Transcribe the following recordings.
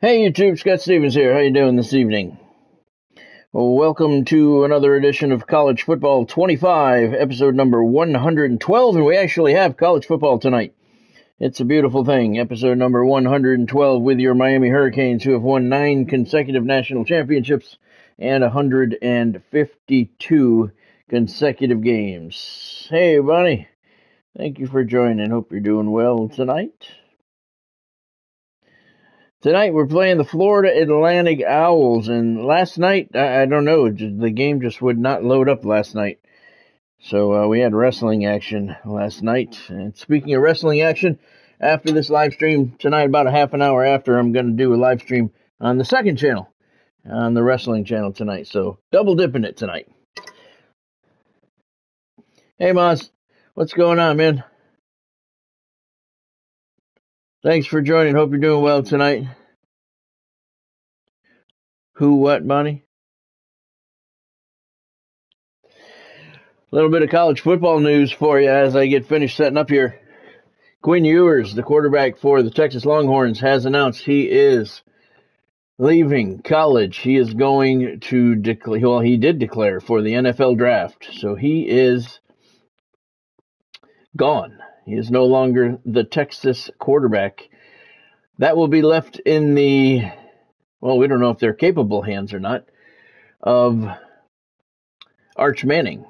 Hey YouTube, Scott Stevens here. How you doing this evening? Well, welcome to another edition of College Football 25, episode number 112, and we actually have college football tonight. It's a beautiful thing. Episode number 112 with your Miami Hurricanes, who have won 9 consecutive national championships and 152 consecutive games. Hey, Bonnie. Thank you for joining. Hope you're doing well tonight. Tonight we're playing the Florida Atlantic Owls, and last night, I don't know, the game just would not load up last night. So we had wrestling action last night. And speaking of wrestling action, after this live stream tonight, about a half an hour after, I'm going to do a live stream on the second channel, on the wrestling channel tonight. So double dipping it tonight. Hey, Moz, what's going on, man? Thanks for joining. Hope you're doing well tonight. Who, what, Bonnie? A little bit of college football news for you as I get finished setting up here. Quinn Ewers, the quarterback for the Texas Longhorns, has announced he is leaving college. He is going to declare, well, he did declare for the NFL draft. So he is gone. He is no longer the Texas quarterback. That will be left in the, well, we don't know if they're capable hands or not, of Arch Manning.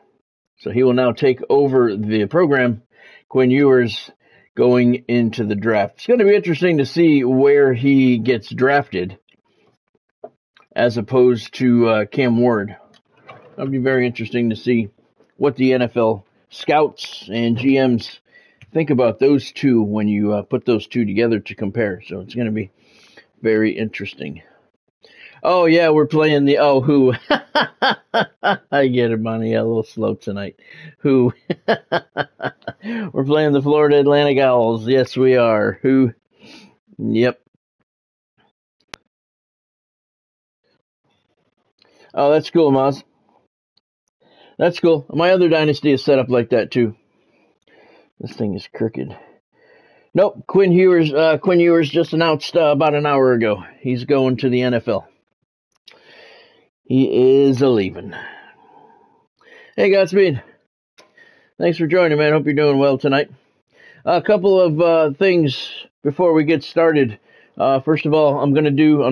So he will now take over the program. Quinn Ewers going into the draft. It's going to be interesting to see where he gets drafted as opposed to Cam Ward. It'll be very interesting to see what the NFL scouts and GMs think about those two when you put those two together to compare. So it's going to be very interesting. Oh, yeah, we're playing the, who? I get it, Bonnie. Yeah, a little slow tonight. Who? We're playing the Florida Atlantic Owls. Yes, we are. Who? Yep. Oh, that's cool, Maz. That's cool. My other Dynasty is set up like that, too. This thing is crooked. Nope, Quinn Ewers just announced about an hour ago. He's going to the NFL. He is a-leaving. Hey, Godspeed. Thanks for joining, man. Hope you're doing well tonight. A couple of things before we get started. First of all, I'm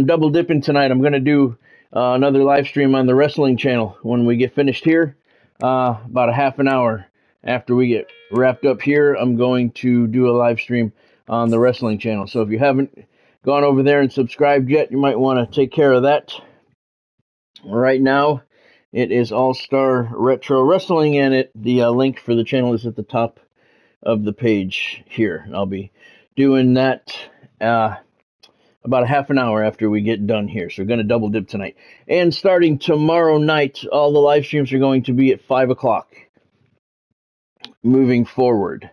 double dipping tonight. I'm going to do another live stream on the wrestling channel when we get finished here. About a half an hour after we get wrapped up here, I'm going to do a live stream on the wrestling channel. So if you haven't gone over there and subscribed yet, you might want to take care of that. Right now, it is All-Star Retro Wrestling, and the link for the channel is at the top of the page here. I'll be doing that about a half an hour after we get done here. So we're going to double dip tonight. And starting tomorrow night, all the live streams are going to be at 5 o'clock moving forward.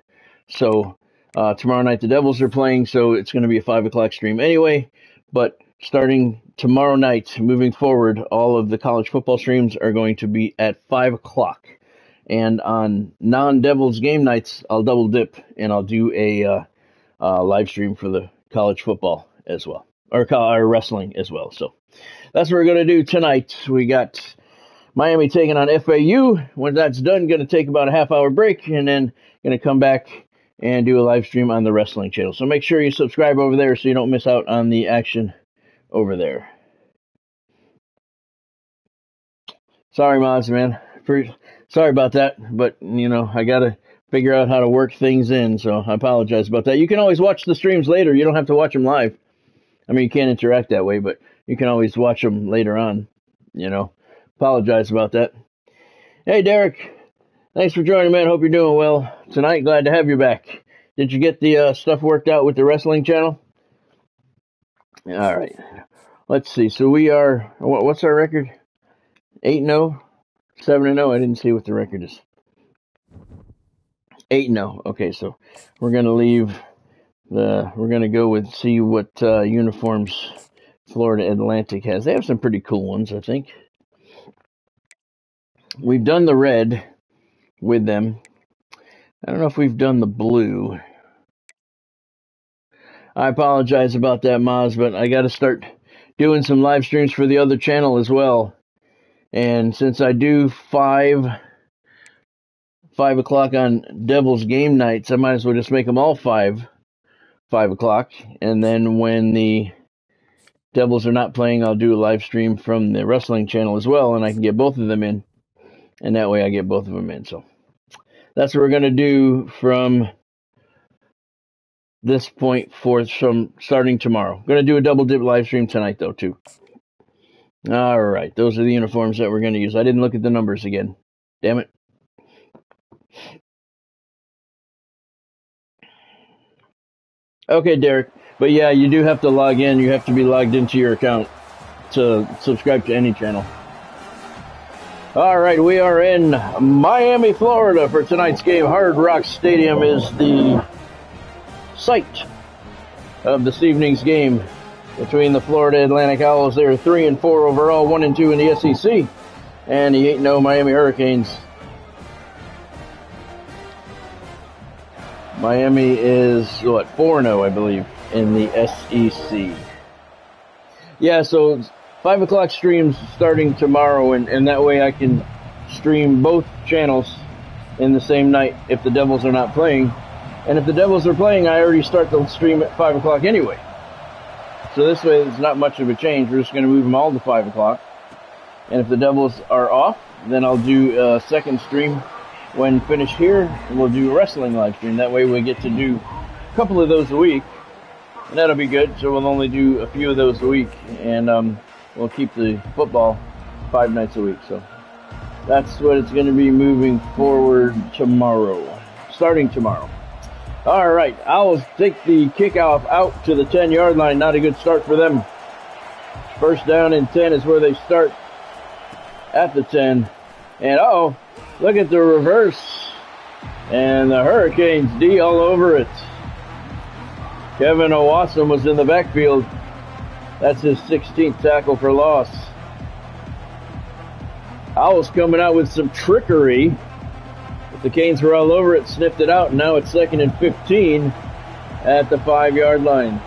So tomorrow night the Devils are playing, so it's going to be a 5 o'clock stream anyway. But starting tomorrow night, moving forward, all of the college football streams are going to be at 5 o'clock. And on non-Devils game nights, I'll double dip and I'll do a live stream for the college football as well, or wrestling as well. So that's what we're going to do tonight. We got Miami taking on FAU. When that's done, going to take about a half-hour break and then going to come back and do a live stream on the wrestling channel. So make sure you subscribe over there so you don't miss out on the action over there. Sorry, Moz, man. Sorry about that, but, I got to figure out how to work things in, so I apologize about that. You can always watch the streams later. You don't have to watch them live. I mean, you can't interact that way, but you can always watch them later on, Apologize about that. Hey, Derek. Thanks for joining, man. Hope you're doing well tonight. Glad to have you back. Did you get the stuff worked out with the wrestling channel? All right. Let's see. So we are, what's our record? 8-0? 7-0? I didn't see what the record is. 8-0. Okay, so we're going to we're going to go with, see what uniforms Florida Atlantic has. They have some pretty cool ones, I think. We've done the red with them. I don't know if we've done the blue. I apologize about that, Maz, but I got to start doing some live streams for the other channel as well. And since I do 5 o'clock on Devils game nights, I might as well just make them all 5 o'clock. And then when the Devils are not playing, I'll do a live stream from the wrestling channel as well, and I can get both of them in. And that way I get both of them in. So that's what we're going to do from this point forth, from starting tomorrow. Going to do a double dip live stream tonight, though, too. All right. Those are the uniforms that we're going to use. I didn't look at the numbers again. Damn it. Okay, Derek. But yeah, you do have to log in. You have to be logged into your account to subscribe to any channel. All right, we are in Miami, Florida for tonight's game. Hard Rock Stadium is the site of this evening's game between the Florida Atlantic Owls. They are 3-4 overall, 1-2 in the SEC, and the 8-0 Miami Hurricanes. Miami is, 4-0, I believe, in the SEC. Yeah, so 5 o'clock streams starting tomorrow, and that way I can stream both channels in the same night if the Devils are not playing. And if the Devils are playing, I already start the stream at 5 o'clock anyway. So this way it's not much of a change. We're just going to move them all to 5 o'clock. And if the Devils are off, then I'll do a second stream when finished here, and we'll do a wrestling live stream. That way we get to do a couple of those a week, and that'll be good. So we'll only do a few of those a week, and we'll keep the football 5 nights a week. So that's what it's going to be moving forward tomorrow, starting tomorrow. All right, Owls take the kickoff out to the 10-yard line. Not a good start for them. First down and 10 is where they start, at the 10. And look at the reverse. And the Hurricanes D all over it. Kevin Owasam was in the backfield. That's his 16th tackle for loss. Owls coming out with some trickery. But the Canes were all over it, sniffed it out, and now it's 2nd and 15 at the 5-yard line.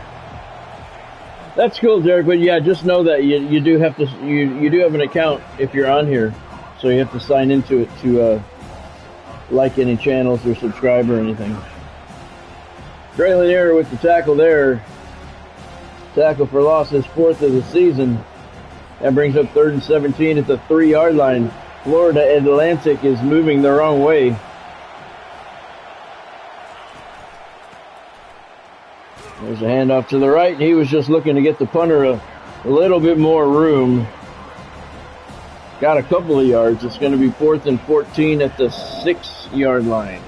That's cool, Derek, but yeah, just know that you do have to you do have an account if you're on here. So you have to sign into it to like any channels or subscribe or anything. Traylon Lanier with the tackle there. Tackle for loss, his 4th of the season. That brings up 3rd and 17 at the 3-yard line. Florida Atlantic is moving the wrong way. There's a handoff to the right. He was just looking to get the punter a little bit more room. Got a couple of yards. It's going to be 4th and 14 at the 6-yard line.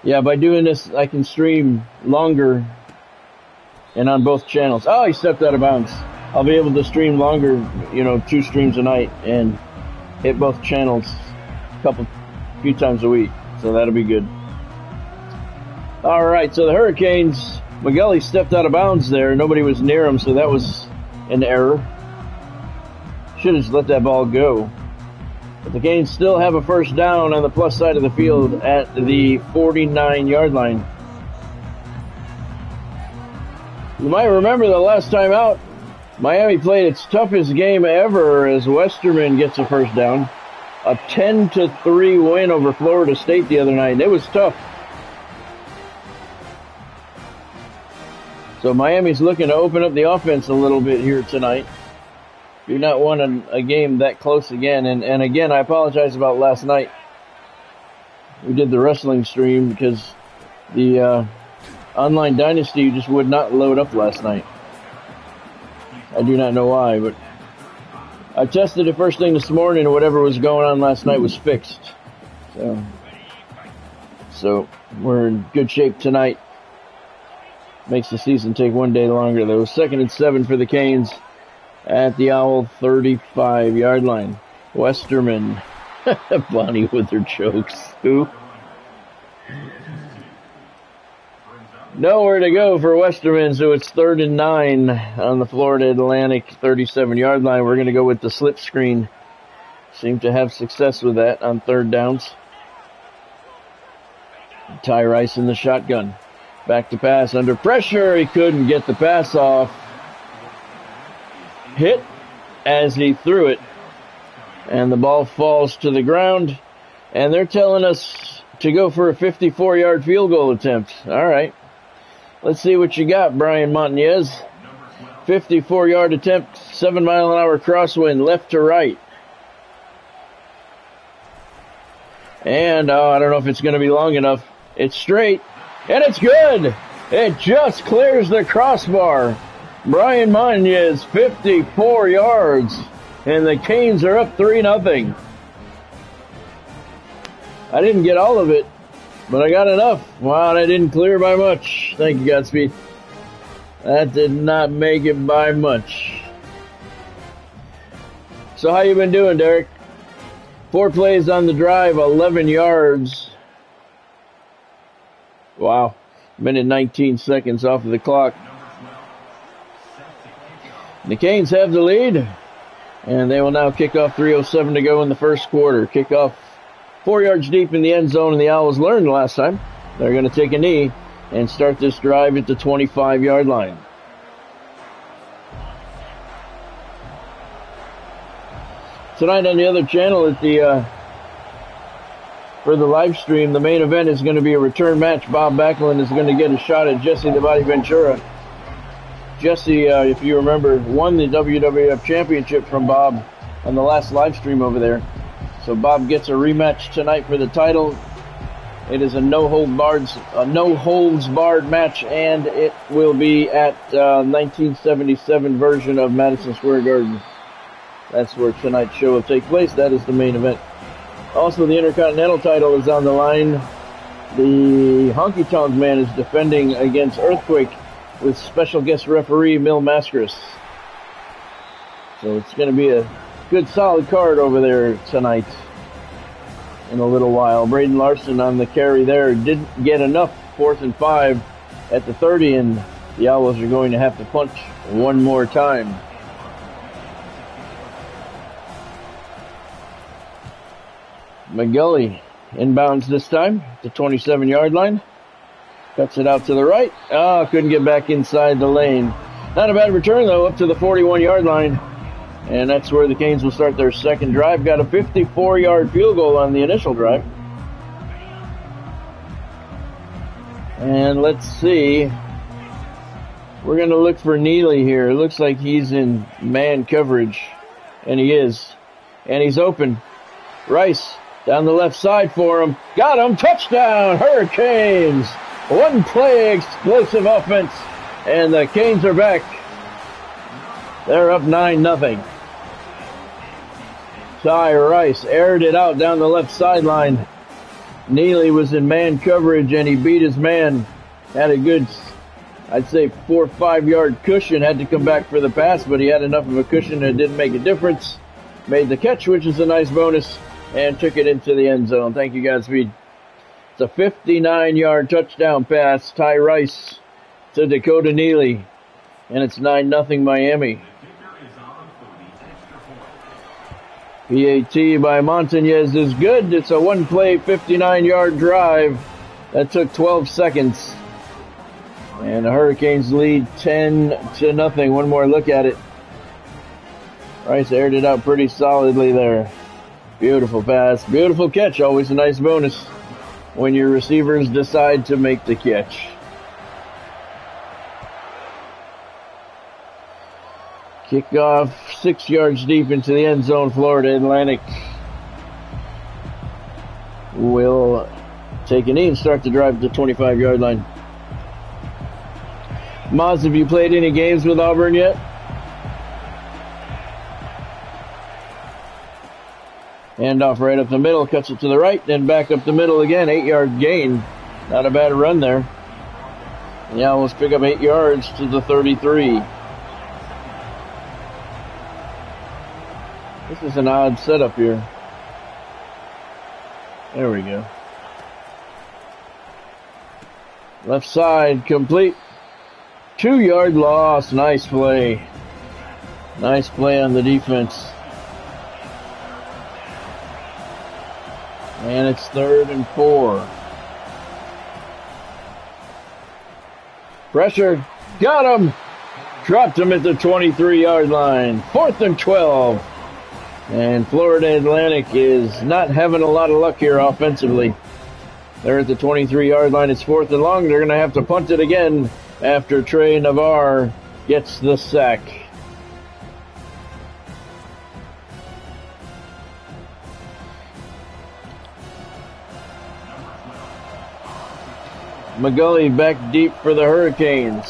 Yeah, by doing this, I can stream longer and on both channels. Oh, he stepped out of bounds. I'll be able to stream longer, 2 streams a night and hit both channels a few times a week. So that'll be good. All right, so the Hurricanes, McGully stepped out of bounds there. Nobody was near him, so that was an error. Should have just let that ball go. But the Canes still have a first down on the plus side of the field at the 49-yard line. You might remember the last time out, Miami played its toughest game ever as Westerman gets a first down. A 10-3 win over Florida State the other night. It was tough. So Miami's looking to open up the offense a little bit here tonight. Do not want a game that close again. And again, I apologize about last night. We did the wrestling stream because the online Dynasty just would not load up last night. I do not know why, but I tested it first thing this morning and whatever was going on last night was fixed. So we're in good shape tonight. Makes the season take one day longer, though. 2nd and 7 for the Canes at the Owl 35-yard line. Westerman. Bonnie with her jokes. Who? Nowhere to go for Westerman, so it's 3rd and 9 on the Florida Atlantic 37-yard line. We're going to go with the slip screen. Seem to have success with that on 3rd downs. Ty Rice in the shotgun. Back to pass under pressure. He couldn't get the pass off. Hit as he threw it. And the ball falls to the ground. And they're telling us to go for a 54-yard field goal attempt. All right. Let's see what you got, Brian Montanez. 54-yard attempt, 7-mile-an-hour crosswind, left to right. And, I don't know if it's going to be long enough. It's straight, and it's good. It just clears the crossbar. Brian Montanez, 54 yards, and the Canes are up 3-0. I didn't get all of it, but I got enough. Wow, that didn't clear by much. Thank you, Godspeed. That did not make it by much. So how you been doing, Derek? 4 plays on the drive, 11 yards. Wow. Minute 19 seconds off of the clock. The Canes have the lead, and they will now kick off. 3:07 to go in the first quarter. Kickoff 4 yards deep in the end zone, and the Owls learned last time. They're going to take a knee and start this drive at the 25-yard line. Tonight on the other channel at the for the live stream, the main event is going to be a return match. Bob Backlund is going to get a shot at Jesse the Body Ventura. Jesse, if you remember, won the WWF Championship from Bob on the last live stream over there. So Bob gets a rematch tonight for the title. It is a no holds barred match, and it will be at 1977 version of Madison Square Garden. That's where tonight's show will take place. That is the main event. Also, the Intercontinental title is on the line. The Honky Tonk Man is defending against Earthquake with special guest referee Mil Mascaris. So it's going to be a good solid card over there tonight in a little while. Braden Larson on the carry there. Didn't get enough. 4th and 5 at the 30, and the Owls are going to have to punch one more time. McGully inbounds this time, the 27-yard line. Cuts it out to the right. Couldn't get back inside the lane. Not a bad return, though, up to the 41-yard line. And that's where the Canes will start their second drive. Got a 54-yard field goal on the initial drive. And let's see. We're going to look for Neely here. It looks like he's in man coverage. And he is. And he's open. Rice down the left side for him. Got him. Touchdown, Hurricanes. One play explosive offense. And the Canes are back. They're up 9-0. Ty Rice aired it out down the left sideline. Neely was in man coverage, and he beat his man. Had a good, I'd say, 4 or 5 yard cushion. Had to come back for the pass, but he had enough of a cushion that it didn't make a difference. Made the catch, which is a nice bonus, and took it into the end zone. Thank you, Godspeed. It's a 59-yard touchdown pass. Ty Rice to Dakota Neely. And it's 9-0 Miami. PAT by Montanez is good. It's a one-play, 59-yard drive. That took 12 seconds. And the Hurricanes lead 10-0. One more look at it. Rice aired it out pretty solidly there. Beautiful pass. Beautiful catch. Always a nice bonus when your receivers decide to make the catch. Kickoff 6 yards deep into the end zone. Florida Atlantic will take a knee and start the drive to the 25-yard line. Moz, have you played any games with Auburn yet? Handoff right up the middle, cuts it to the right, then back up the middle again. 8-yard gain. Not a bad run there. The Owls pick up 8 yards to the 33. This is an odd setup here. There we go. Left side complete. 2-yard loss. Nice play. Nice play on the defense. And it's 3rd and 4. Pressure. Got him. Dropped him at the 23-yard line. 4th and 12. And Florida Atlantic is not having a lot of luck here offensively. They're at the 23-yard line. It's 4th and long. They're going to have to punt it again after Trey Navarre gets the sack. McGully back deep for the Hurricanes.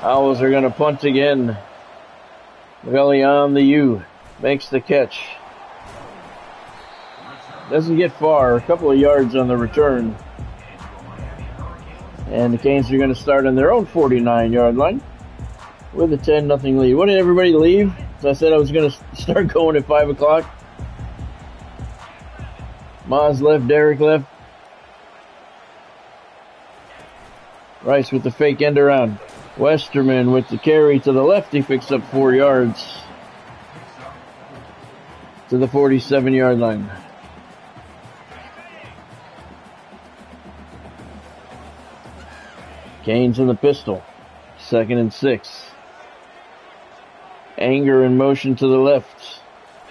Owls are going to punt again. McGully on the U. Makes the catch. Doesn't get far. A couple of yards on the return. And the Canes are going to start on their own 49-yard line with a 10-0 lead. What did everybody leave? So I said I was going to start going at 5 o'clock. Maz left. Derek left. Rice with the fake end around. Westerman with the carry to the left. He picks up 4 yards to the 47-yard line. Canes in the pistol. 2nd and 6. Anger in motion to the left.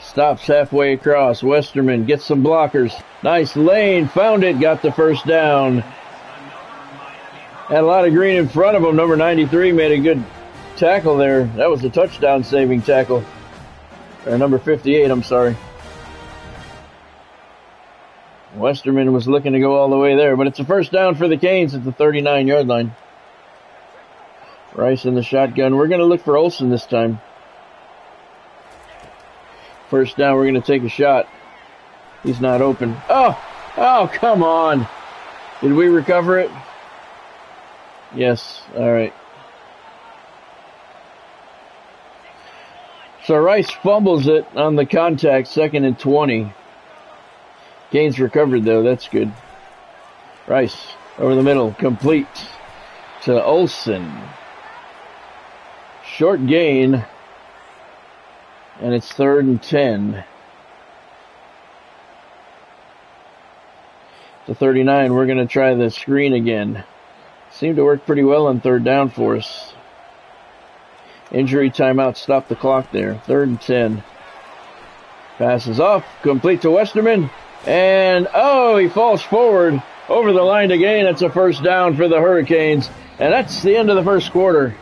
Stops halfway across. Westerman gets some blockers. Nice lane. Found it. Got the first down. Had a lot of green in front of him. Number 93 made a good tackle there. That was a touchdown-saving tackle. Or number 58, I'm sorry. Westerman was looking to go all the way there, but it's a first down for the Canes at the 39-yard line. Rice in the shotgun. We're going to look for Olsen this time. First down, we're going to take a shot. He's not open. Oh, come on. Did we recover it? Yes, all right. So Rice fumbles it on the contact, 2nd and 20. Canes recovered, though. That's good. Rice over the middle, complete to Olsen. Short gain, and it's 3rd and 10. To 39, we're going to try the screen again. Seemed to work pretty well on 3rd down for us. Injury timeout stopped the clock there. 3rd and 10. Passes off, complete to Westerman. And, he falls forward over the line to gain. That's a first down for the Hurricanes. And that's the end of the first quarter.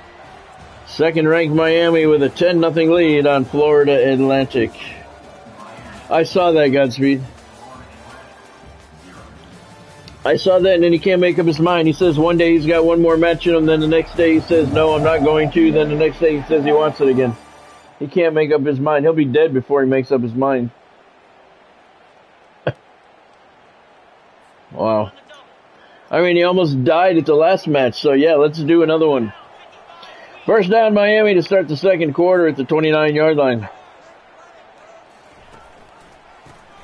2nd-ranked Miami with a 10-0 lead on Florida Atlantic. I saw that, Godspeed. I saw that, and then he can't make up his mind. He says one day he's got one more match in him, then the next day he says, no, I'm not going to. Then the next day he says he wants it again. He can't make up his mind. He'll be dead before he makes up his mind. Wow. I mean, he almost died at the last match, so yeah, let's do another one. First down, Miami to start the second quarter at the 29-yard line.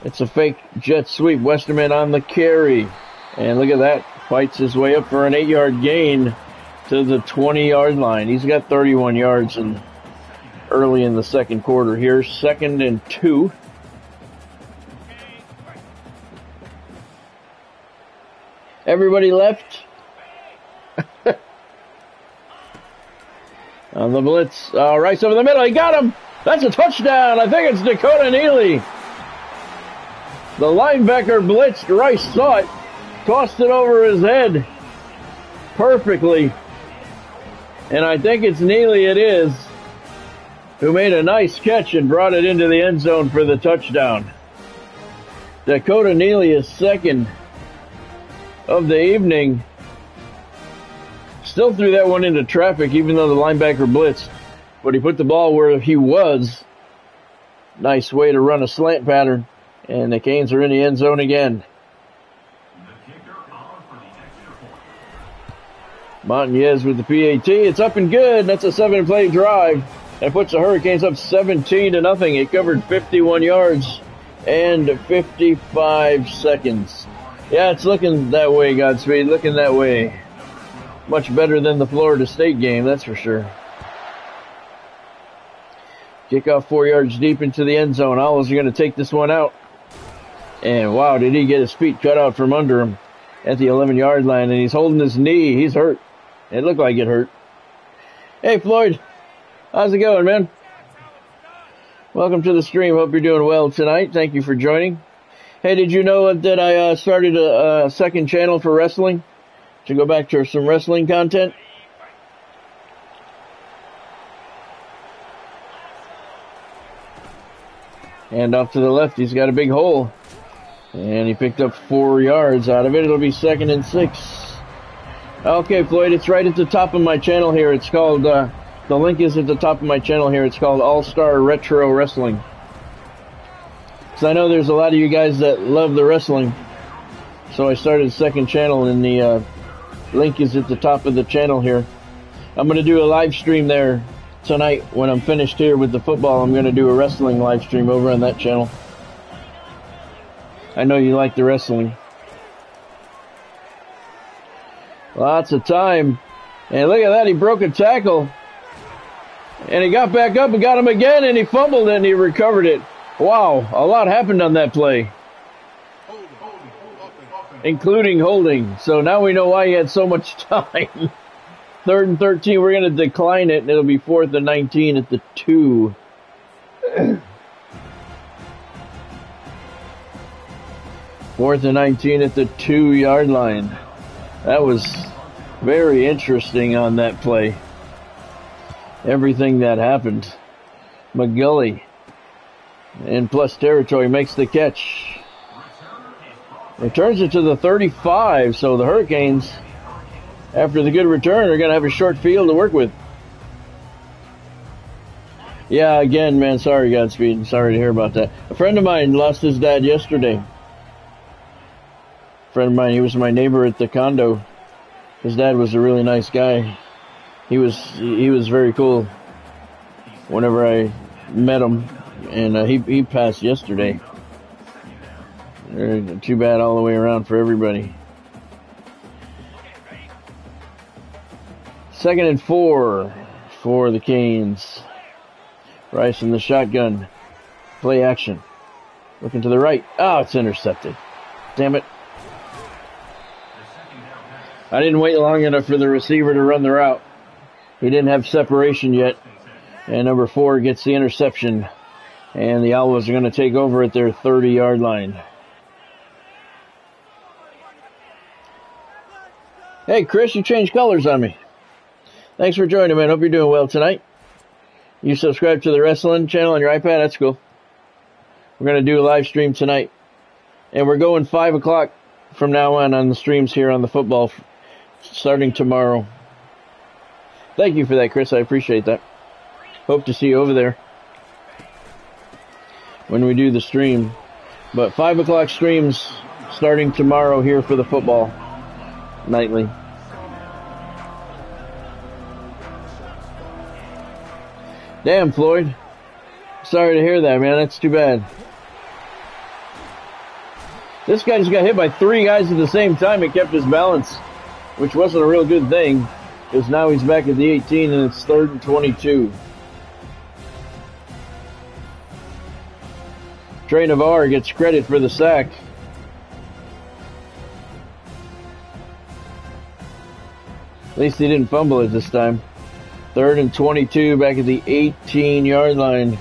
It's a fake jet sweep. Westerman on the carry. And look at that. Fights his way up for an 8-yard gain to the 20-yard line. He's got 31 yards early in the second quarter here. 2nd and 2. Everybody left. On the blitz. Rice over the middle. He got him. That's a touchdown. I think it's Dakota Neely. The linebacker blitzed. Rice saw it. Tossed it over his head perfectly. And I think it's Neely, it is, who made a nice catch and brought it into the end zone for the touchdown. Dakota Neely is 2nd of the evening. Still threw that one into traffic, even though the linebacker blitzed. But he put the ball where he was. Nice way to run a slant pattern. And the Canes are in the end zone again. Montañez with the PAT. It's up and good. That's a 7-play drive. That puts the Hurricanes up 17-0. It covered 51 yards and 55 seconds. Yeah, it's looking that way, Godspeed. Looking that way. Much better than the Florida State game, that's for sure. Kickoff 4 yards deep into the end zone. Owls are going to take this one out. And wow, did he get his feet cut out from under him at the 11-yard line. And he's holding his knee. He's hurt. It looked like it hurt. Hey, Floyd. How's it going, man? Welcome to the stream. Hope you're doing well tonight. Thank you for joining. Hey, did you know that I started a second channel for wrestling? To go back to some wrestling content? And off to the left, he's got a big hole. And he picked up 4 yards out of it. It'll be 2nd and 6. Okay, Floyd, it's right at the top of my channel here. It's called, the link is at the top of my channel here. It's called All-Star Retro Wrestling. Because I know there's a lot of you guys that love the wrestling. So I started a second channel, and the link is at the top of the channel here. I'm going to do a live stream there tonight when I'm finished here with the football. I'm going to do a wrestling live stream over on that channel. I know you like the wrestling. Lots of time. And look at that, he broke a tackle. And he got back up and got him again, and he fumbled it and he recovered it. Wow, a lot happened on that play. Including holding. So now we know why he had so much time. 3rd and 13, we're going to decline it, and it'll be 4th and 19 at the 2. 4th and 19 at the 2-yard line. That was very interesting on that play. Everything that happened. McGully in plus territory makes the catch. Returns it to the 35, so the Hurricanes, after the good return, are going to have a short field to work with. Yeah, again, man, sorry, Godspeed. Sorry to hear about that. A friend of mine lost his dad yesterday. A friend of mine, he was my neighbor at the condo. His dad was a really nice guy. He was very cool whenever I met him, and he passed yesterday. Too bad all the way around for everybody. 2nd and 4 for the Canes. Rice in the shotgun. Play action. Looking to the right. Oh, it's intercepted. Damn it. I didn't wait long enough for the receiver to run the route. He didn't have separation yet. And number 4 gets the interception. And the Owls are going to take over at their 30-yard line. Hey, Chris, you changed colors on me. Thanks for joining, man. Hope you're doing well tonight. You subscribe to the wrestling channel on your iPad? That's cool. We're going to do a live stream tonight. And we're going 5 o'clock from now on the streams here on the football, starting tomorrow. Thank you for that, Chris. I appreciate that. Hope to see you over there when we do the stream. But 5 o'clock streams starting tomorrow here for the football nightly. Damn, Floyd. Sorry to hear that, man. That's too bad. This guy just got hit by 3 guys at the same time and kept his balance, which wasn't a real good thing, because now he's back at the 18 and it's 3rd and 22. Trey Navarre gets credit for the sack. At least he didn't fumble it this time. 3rd and 22 back at the 18-yard line.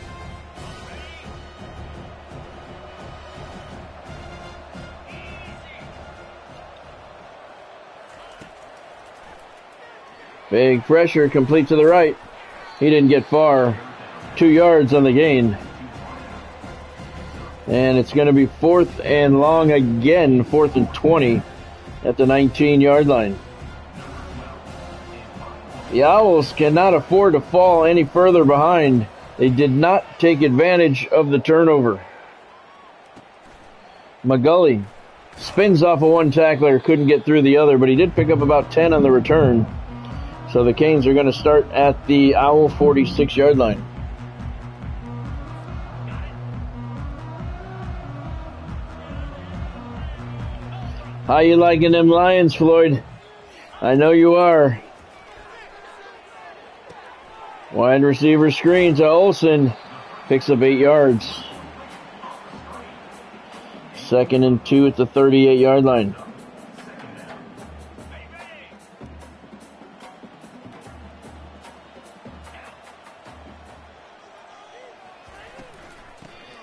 Big pressure, complete to the right. He didn't get far. 2 yards on the gain. And it's going to be 4th and long again, 4th and 20 at the 19-yard line. The Owls cannot afford to fall any further behind. They did not take advantage of the turnover. McGully spins off of one tackler, couldn't get through the other, but he did pick up about 10 on the return. So the Canes are going to start at the Owl 46-yard line. How you liking them Lions, Floyd? I know you are. Wide receiver screen to Olsen. Picks up 8 yards. 2nd and 2 at the 38-yard line.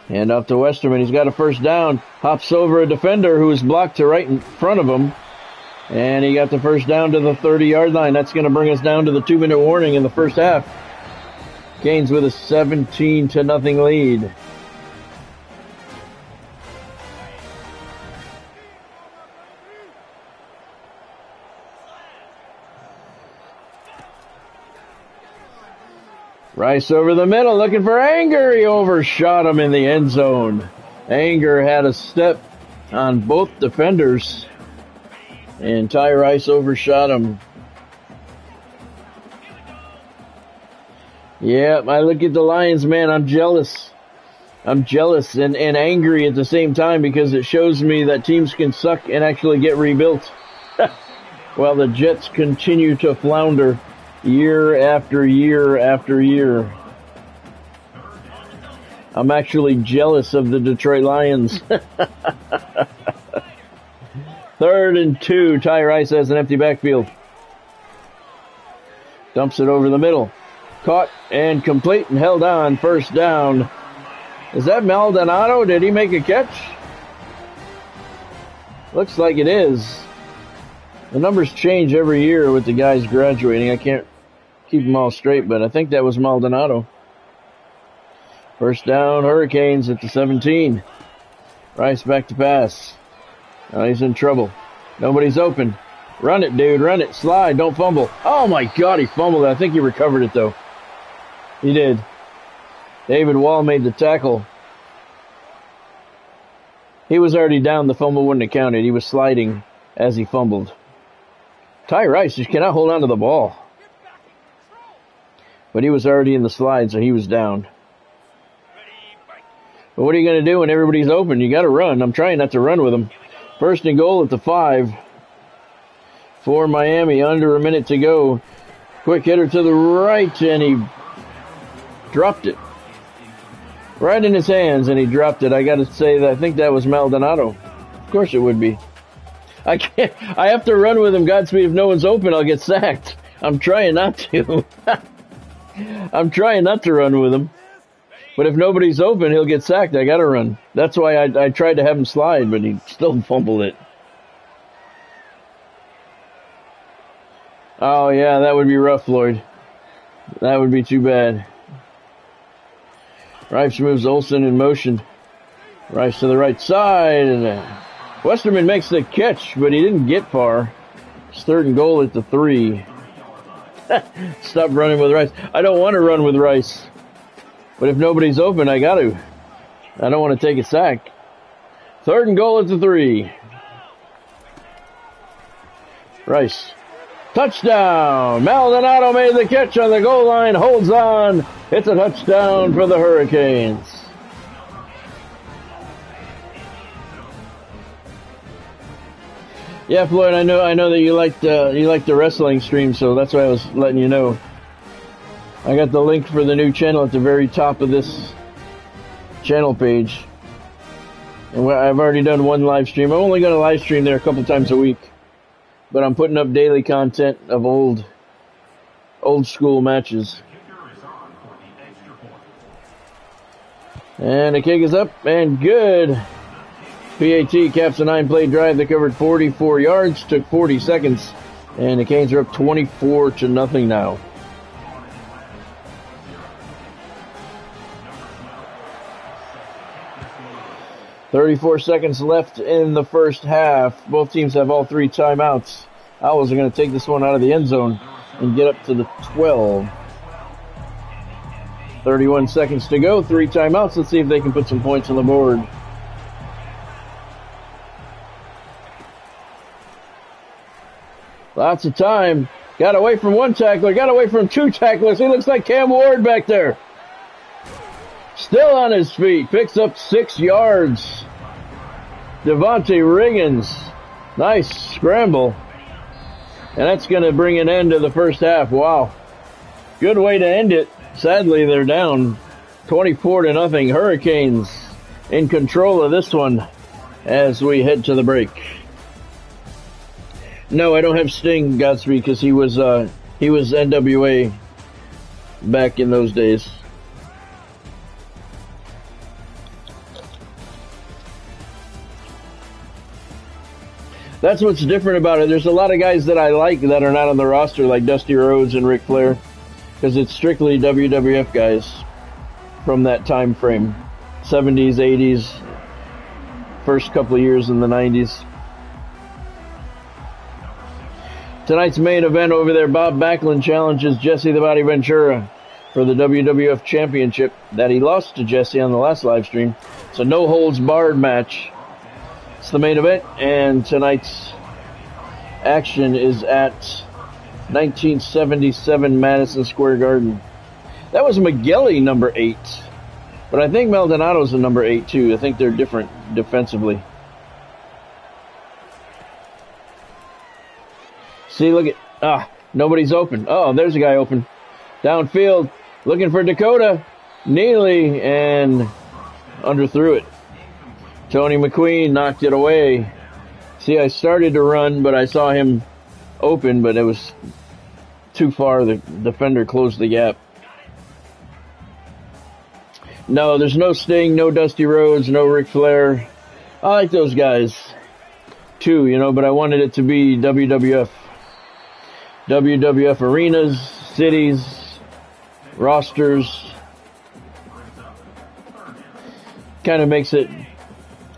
Hand off to Westerman. He's got a first down. Hops over a defender who is blocked to right in front of him. And he got the first down to the 30-yard line. That's going to bring us down to the 2-minute warning in the first half. Canes with a 17-0 lead. Rice over the middle, looking for Anger. He overshot him in the end zone. Anger had a step on both defenders, and Ty Rice overshot him. Yeah, I look at the Lions, man, I'm jealous. I'm jealous and angry at the same time because it shows me that teams can suck and actually get rebuilt. While the Jets continue to flounder year after year after year. I'm actually jealous of the Detroit Lions. 3rd and 2. Ty Rice has an empty backfield. Dumps it over the middle. Caught and complete and held on. First down. Is that Maldonado? Did he make a catch? Looks like it is. The numbers change every year with the guys graduating. I can't keep them all straight, but I think that was Maldonado. First down, Hurricanes at the 17. Rice back to pass. Oh, he's in trouble. Nobody's open. Run it, dude. Run it. Slide. Don't fumble. Oh, my God. He fumbled it. I think he recovered it, though. He did. David Wall made the tackle. He was already down. The fumble wouldn't have counted. He was sliding as he fumbled. Ty Rice just cannot hold on to the ball. But he was already in the slide, so he was down. But what are you going to do when everybody's open? You got to run. I'm trying not to run with him. 1st and goal at the 5 for Miami. Under a minute to go. Quick hitter to the right, and he dropped it. Right in his hands, and he dropped it. I got to say that I think that was Maldonado. Of course it would be. I can't. I have to run with him. Godspeed. If no one's open, I'll get sacked. I'm trying not to. I'm trying not to run with him. But if nobody's open, he'll get sacked. I got to run. That's why I tried to have him slide, but he still fumbled it. Oh, yeah, that would be rough, Lloyd. That would be too bad. Rice moves Olsen in motion. Rice to the right side. And Westerman makes the catch, but he didn't get far. It's 3rd and goal at the 3. Stop running with Rice. I don't want to run with Rice. But if nobody's open, I got to. I don't want to take a sack. 3rd and goal at the 3. Rice. Touchdown. Maldonado made the catch on the goal line. Holds on. It's a touchdown for the Hurricanes. Yeah, Floyd, I know that you like the wrestling stream, so that's why I was letting you know. I got the link for the new channel at the very top of this channel page. And I've already done one live stream. I'm only going to live stream there a couple times a week. But I'm putting up daily content of old school matches. And the kick is up and good. PAT caps a 9-play drive that covered 44 yards, took 40 seconds, and the Canes are up 24-0 now. .34 seconds left in the first half. Both teams have all 3 timeouts. Owls are going to take this one out of the end zone and get up to the 12. 31 seconds to go, 3 timeouts. Let's see if they can put some points on the board. Lots of time. Got away from 1 tackler. Got away from 2 tacklers. He looks like Cam Ward back there. Still on his feet. Picks up 6 yards. Devontae Riggins. Nice scramble. And that's going to bring an end to the first half. Wow. Good way to end it. Sadly, they're down 24-0. Hurricanes in control of this one as we head to the break. No, I don't have Sting, Godspeed, because he was NWA back in those days. That's what's different about it. There's a lot of guys that I like that are not on the roster, like Dusty Rhodes and Ric Flair, because it's strictly WWF guys from that time frame. 70s, 80s, first couple of years in the 90s. Tonight's main event over there, Bob Backlund challenges Jesse the Body Ventura for the WWF Championship that he lost to Jesse on the last live stream. It's a no-holds-barred match. It's the main event, and tonight's action is at 1977 Madison Square Garden. That was McGilly, number 8. But I think Maldonado's a number 8, too. I think they're different defensively. See, look at... nobody's open. Oh, there's a guy open. Downfield, looking for Dakota. Neely, and underthrew it. Tony McQueen knocked it away. See, I started to run, but I saw him open, but it was too far. The defender closed the gap. No, there's no Sting, no Dusty Rhodes, no Ric Flair. I like those guys, too, you know, but I wanted it to be WWF. WWF arenas, cities, rosters. Kind of makes it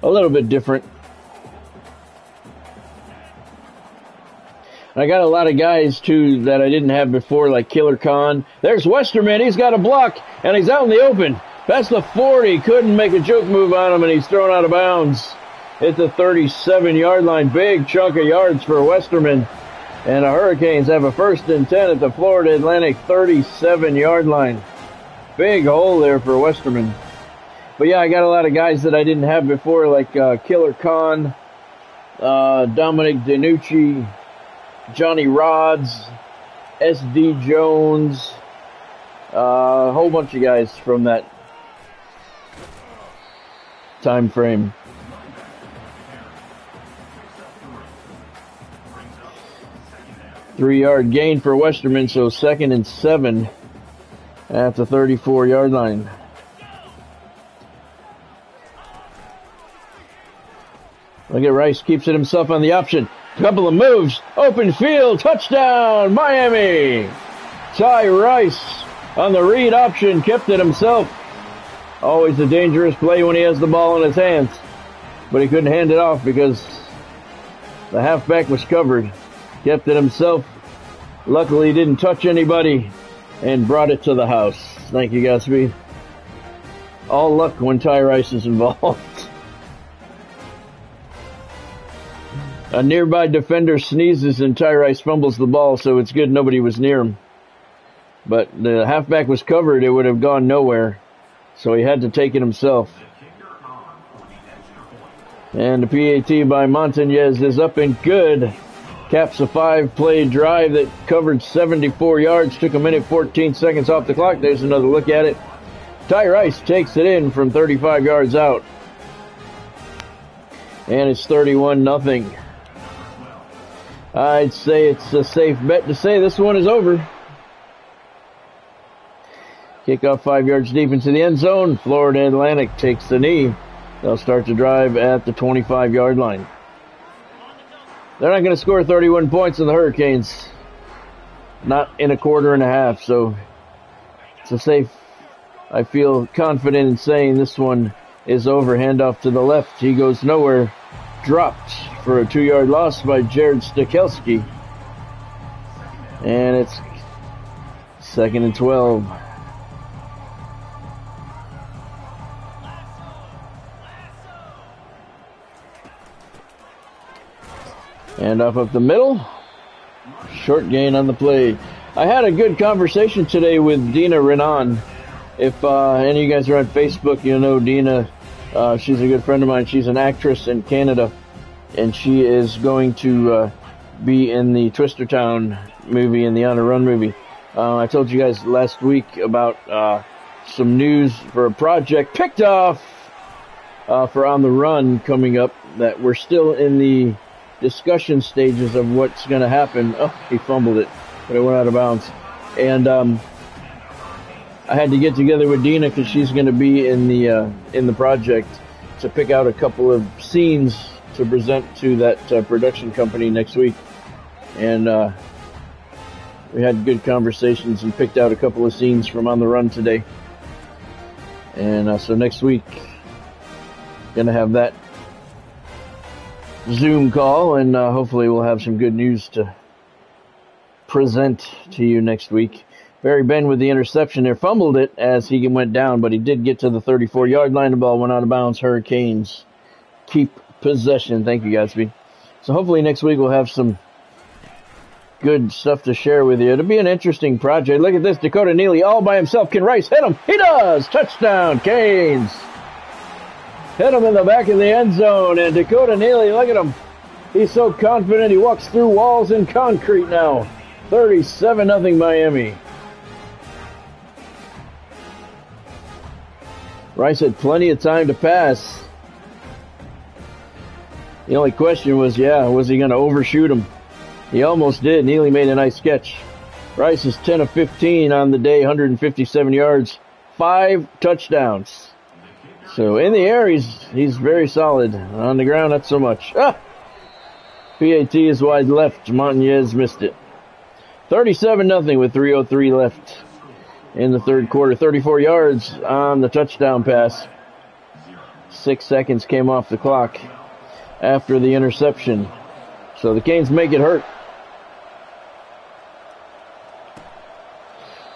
a little bit different. I got a lot of guys, too, that I didn't have before, like Killer Khan. There's Westerman. He's got a block, and he's out in the open. That's the 40. Couldn't make a choke move on him, and he's thrown out of bounds at the 37-yard line. Big chunk of yards for Westerman. And the Hurricanes have a 1st and 10 at the Florida Atlantic 37-yard line. Big hole there for Westerman. But yeah, I got a lot of guys that I didn't have before, like Killer Khan, Dominic DeNucci, Johnny Rods, S.D. Jones, a whole bunch of guys from that time frame. Three-yard gain for Westerman, so 2nd and 7 at the 34-yard line. Look at Rice, keeps it himself on the option. A couple of moves, open field, touchdown, Miami! Ty Rice on the read option, kept it himself. Always a dangerous play when he has the ball in his hands. But he couldn't hand it off because the halfback was covered. Kept it himself. Luckily, he didn't touch anybody and brought it to the house. Thank you, Godspeed. All luck when Ty Rice is involved. A nearby defender sneezes and Ty Rice fumbles the ball, so it's good nobody was near him. But the halfback was covered, it would have gone nowhere. So he had to take it himself. And the PAT by Montañez is up and good. Caps a 5-play drive that covered 74 yards. Took a minute 14 seconds off the clock. There's another look at it. Ty Rice takes it in from 35 yards out. And it's 31-0. I'd say it's a safe bet to say this one is over. Kickoff 5 yards deep into the end zone. Florida Atlantic takes the knee. They'll start to drive at the 25-yard line. They're not going to score 31 points in the Hurricanes. Not in a quarter and a half, so it's a safe. I feel confident in saying this one is over. Handoff to the left. He goes nowhere. Dropped for a 2-yard loss by Jared Stakelski. And it's 2nd and 12. And off up the middle. Short gain on the play. I had a good conversation today with Dina Renan. If any of you guys are on Facebook, you'll know Dina. She's a good friend of mine. She's an actress in Canada. And she is going to be in the Twistertown movie and the On a Run movie. I told you guys last week about some news for a project picked off for On the Run coming up that we're still in the discussion stages of what's going to happen. Oh, he fumbled it, but it went out of bounds. And I had to get together with Dina because she's going to be in the project to pick out a couple of scenes to present to that production company next week. And we had good conversations and picked out a couple of scenes from On the Run today. And so next week, going to have that Zoom call, and hopefully we'll have some good news to present to you next week. Barry Ben with the interception there, fumbled it as he went down, but he did get to the 34-yard line. The ball went out of bounds. Hurricanes keep possession. Thank you, Godspeed. So hopefully next week we'll have some good stuff to share with you. It'll be an interesting project. Look at this. Dakota Neely all by himself. Can Rice hit him? He does! Touchdown, Canes! Hit him in the back of the end zone. And Dakota Neely, look at him. He's so confident he walks through walls and concrete now. 37-0 Miami. Rice had plenty of time to pass. The only question was, was he going to overshoot him? He almost did. Neely made a nice catch. Rice is 10 of 15 on the day, 157 yards, 5 touchdowns. So in the air, he's very solid. On the ground, not so much. PAT is wide left. Montañez missed it. 37-0 with 3:03 left in the third quarter. 34 yards on the touchdown pass. 6 seconds came off the clock after the interception. So the Canes make it hurt.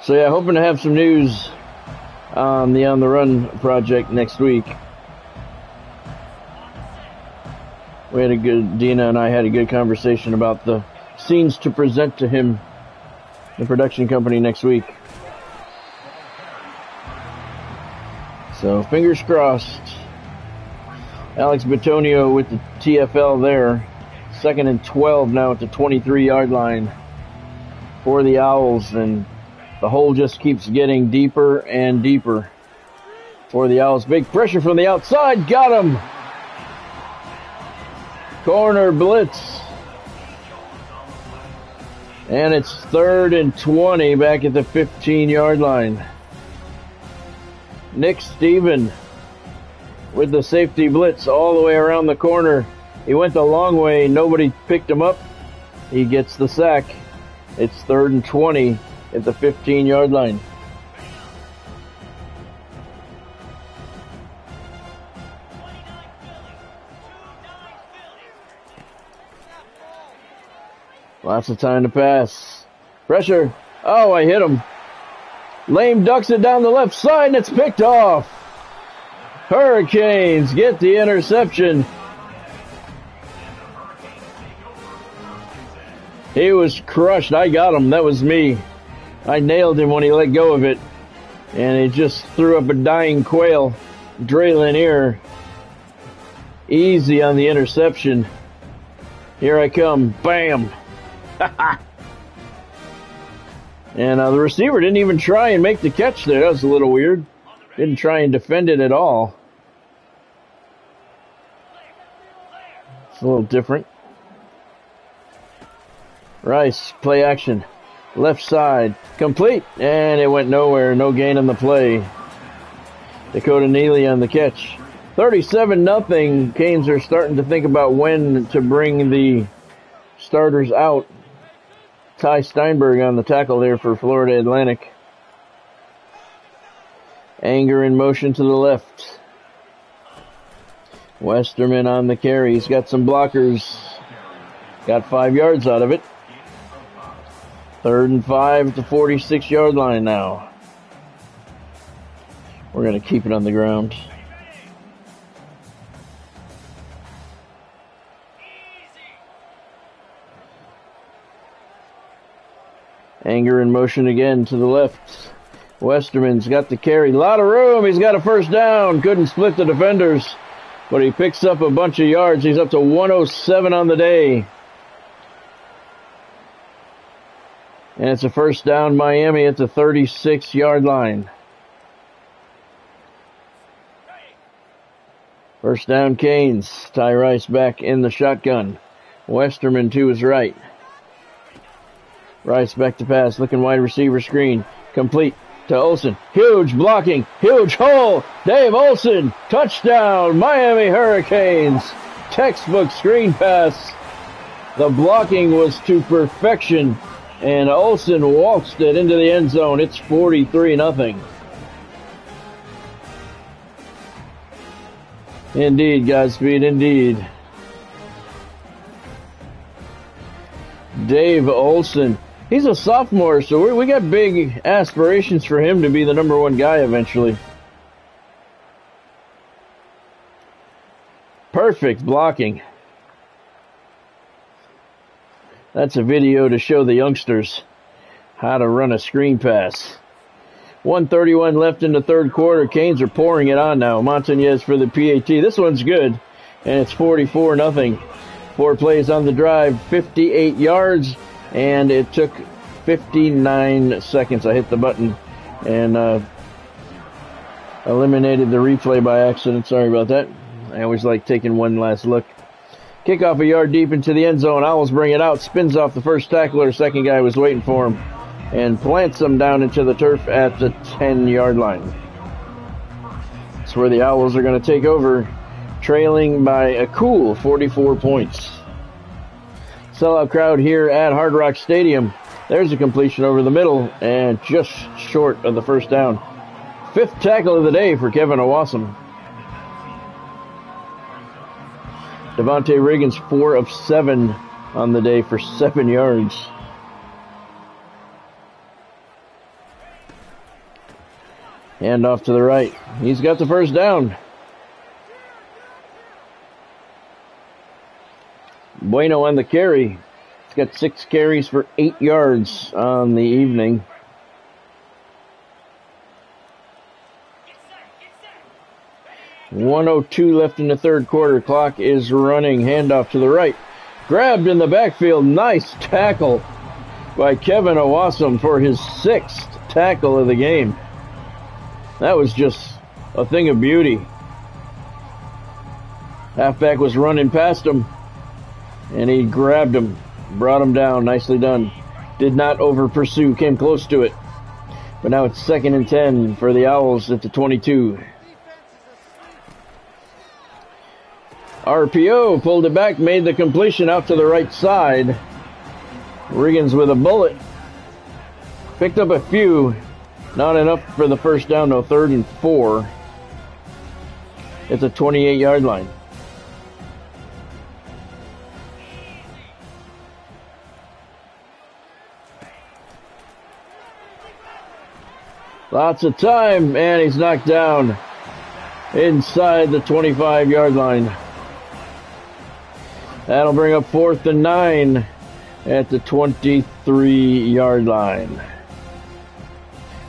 So hoping to have some news on the On the Run project next week. Dina and I had a good conversation about the scenes to present to him, the production company next week. So fingers crossed. Alex Bitonio with the TFL there. 2nd and 12 now at the 23-yard line for the Owls, and the hole just keeps getting deeper and deeper for the Owls. Big pressure from the outside. Got him. Corner blitz. And it's 3rd and 20 back at the 15-yard line. Nick Steven with the safety blitz all the way around the corner. He went the long way. Nobody picked him up. He gets the sack. It's 3rd and 20 at the 15-yard line. Lots of time to pass. Pressure. Oh, I hit him. Lame ducks it down the left side, and it's picked off. Hurricanes get the interception. He was crushed. I got him. That was me. I nailed him when he let go of it. And he just threw up a dying quail. Dre Lanier. Easy on the interception. Here I come. Bam. And the receiver didn't even try and make the catch there. That was a little weird. Didn't try and defend it at all. It's a little different. Rice, play action. Left side, complete. And it went nowhere. No gain on the play. Dakota Neely on the catch. 37-0. Canes are starting to think about when to bring the starters out. Ty Steinberg on the tackle there for Florida Atlantic. Anger in motion to the left. Westerman on the carry. He's got some blockers. Got 5 yards out of it. 3rd and 5 at the 46-yard line now. We're going to keep it on the ground. Anger in motion again to the left. Westerman's got the carry. A lot of room. He's got a first down. Couldn't split the defenders, but he picks up a bunch of yards. He's up to 107 on the day. And it's a first down, Miami at the 36-yard line. First down, Canes. Ty Rice back in the shotgun. Westerman to his right. Rice back to pass, looking wide receiver screen. Complete to Olsen. Huge blocking, huge hole. Dave Olsen, touchdown, Miami Hurricanes. textbook screen pass. The blocking was to perfection, and Olsen waltzed it into the end zone. It's 43-0. Indeed, Godspeed, indeed. Dave Olsen. He's a sophomore, so we got big aspirations for him to be the #1 guy eventually. Perfect blocking. That's a video to show the youngsters how to run a screen pass. 1:31 left in the third quarter. Canes are pouring it on now. Montañez for the PAT. This one's good, and it's 44-0. 4 plays on the drive, 58 yards, and it took 59 seconds. I hit the button and eliminated the replay by accident. Sorry about that. I always like taking one last look. Kickoff a yard deep into the end zone. Owls bring it out. Spins off the first tackler. Second guy was waiting for him. And plants him down into the turf at the 10-yard line. That's where the Owls are going to take over, trailing by a cool 44 points. Sellout crowd here at Hard Rock Stadium. There's a completion over the middle and just short of the first down. 5th tackle of the day for Kevin Owasam. Devontae Riggins 4 of 7 on the day for 7 yards. Hand off to the right. He's got the first down. Bueno on the carry. He's got 6 carries for 8 yards on the evening. .102 left in the third quarter. Clock is running. Handoff to the right. Grabbed in the backfield. Nice tackle by Kevin Owasam for his 6th tackle of the game. That was just a thing of beauty. Halfback was running past him, and he grabbed him, brought him down. Nicely done. Did not over pursue, came close to it. But now it's 2nd and 10 for the Owls at the 22. RPO pulled it back, made the completion out to the right side. Riggins with a bullet. Picked up a few. Not enough for the first down, though. 3rd and 4. It's a 28-yard line. Lots of time, and he's knocked down inside the 25-yard line. That'll bring up 4th and 9 at the 23-yard line.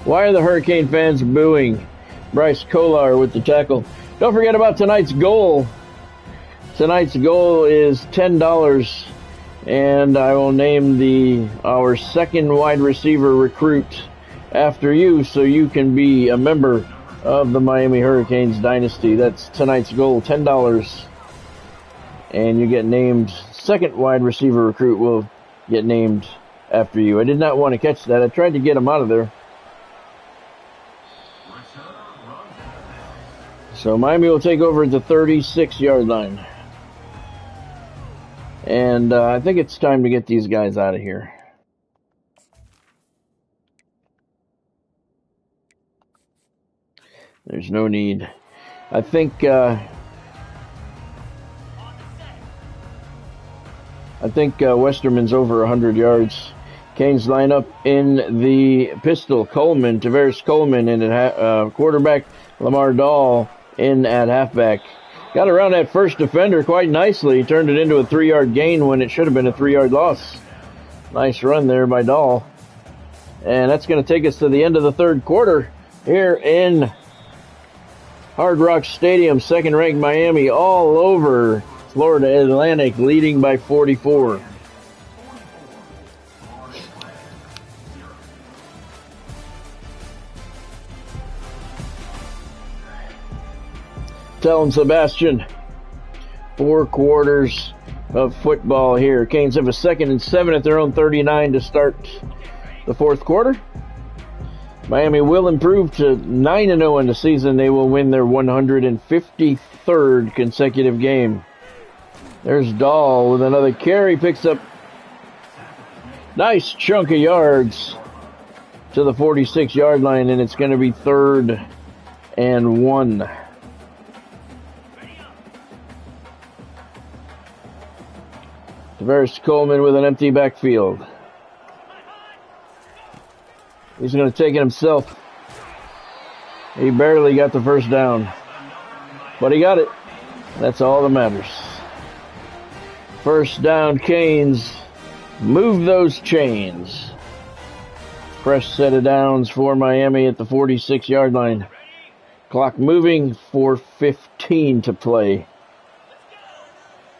Why are the Hurricane fans booing? Bryce Kolar with the tackle. Don't forget about tonight's goal. Tonight's goal is $10, and I will name our 2nd wide receiver recruit after you, so you can be a member of the Miami Hurricanes Dynasty. That's tonight's goal, $10. And you get named 2nd wide receiver recruit will get named after you. I did not want to catch that. I tried to get him out of there. So Miami will take over at the 36-yard line. And I think it's time to get these guys out of here. There's no need. I think Westerman's over 100 yards. Canes line up in the pistol. Tavares Coleman in at quarterback. Lamar Dahl in at halfback. Got around that first defender quite nicely. Turned it into a 3-yard gain when it should have been a 3-yard loss. Nice run there by Dahl. And that's going to take us to the end of the third quarter here in Hard Rock Stadium. 2nd-ranked Miami all over Florida Atlantic, leading by 44. Telling Sebastian, 4 quarters of football here. Canes have a 2nd and 7 at their own 39 to start the fourth quarter. Miami will improve to 9-0 in the season. They will win their 153rd consecutive game. There's Dahl with another carry. Picks up nice chunk of yards to the 46-yard line, and it's going to be 3rd and 1. Tavares Coleman with an empty backfield. He's going to take it himself. He barely got the first down, but he got it. That's all that matters. First down, Canes. Move those chains. Fresh set of downs for Miami at the 46-yard line. Clock moving, 4:15 to play.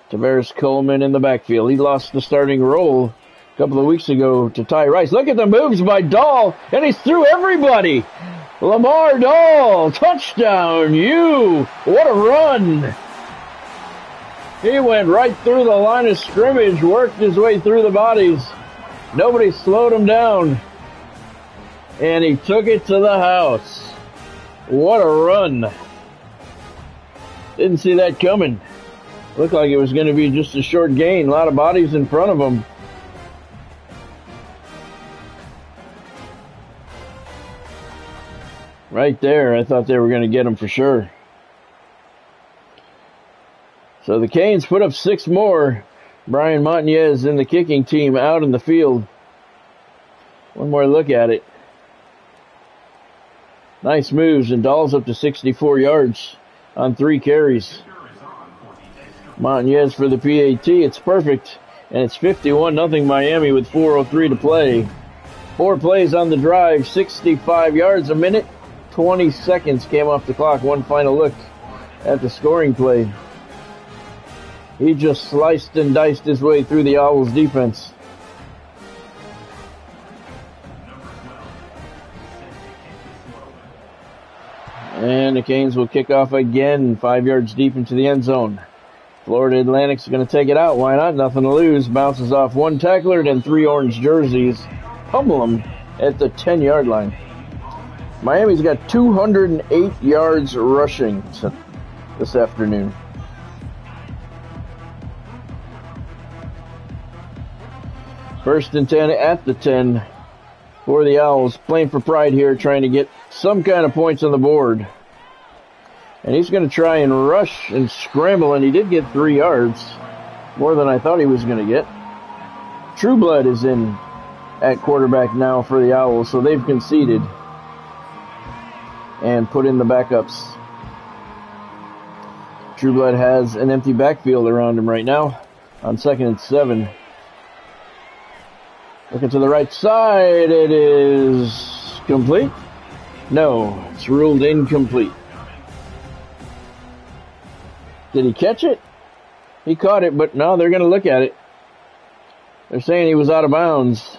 Tavares Coleman in the backfield. He lost the starting role a couple of weeks ago to Ty Rice. Look at the moves by Dahl, and he's through everybody. Lamar Dahl, touchdown, what a run. He went right through the line of scrimmage, worked his way through the bodies. Nobody slowed him down. And he took it to the house. What a run. Didn't see that coming. Looked like it was going to be just a short gain. A lot of bodies in front of him. Right there, I thought they were going to get him for sure. So the Canes put up 6 more. Brian Montañez and the kicking team out in the field. One more look at it. Nice moves, and Dahl's up to 64 yards on 3 carries. Montañez for the PAT. It's perfect, and it's 51-0 Miami with 4:03 to play. 4 plays on the drive, 65 yards a minute. 20 seconds came off the clock. One final look at the scoring play. He just sliced and diced his way through the Owls defense. And the Canes will kick off again, 5 yards deep into the end zone. Florida Atlantic's going to take it out. Why not? Nothing to lose. Bounces off 1 tackler and 3 orange jerseys. Pummel them at the 10-yard line. Miami's got 208 yards rushing this afternoon. First and 10 at the 10 for the Owls. Playing for pride here, trying to get some kind of points on the board. And he's going to try and rush and scramble, and he did get 3 yards. More than I thought he was going to get. Trueblood is in at quarterback now for the Owls, so they've conceded and put in the backups. Trueblood has an empty backfield around him right now on 2nd and 7. Looking to the right side, it is complete. No, it's ruled incomplete. Did he catch it? He caught it, but no, they're going to look at it. They're saying he was out of bounds.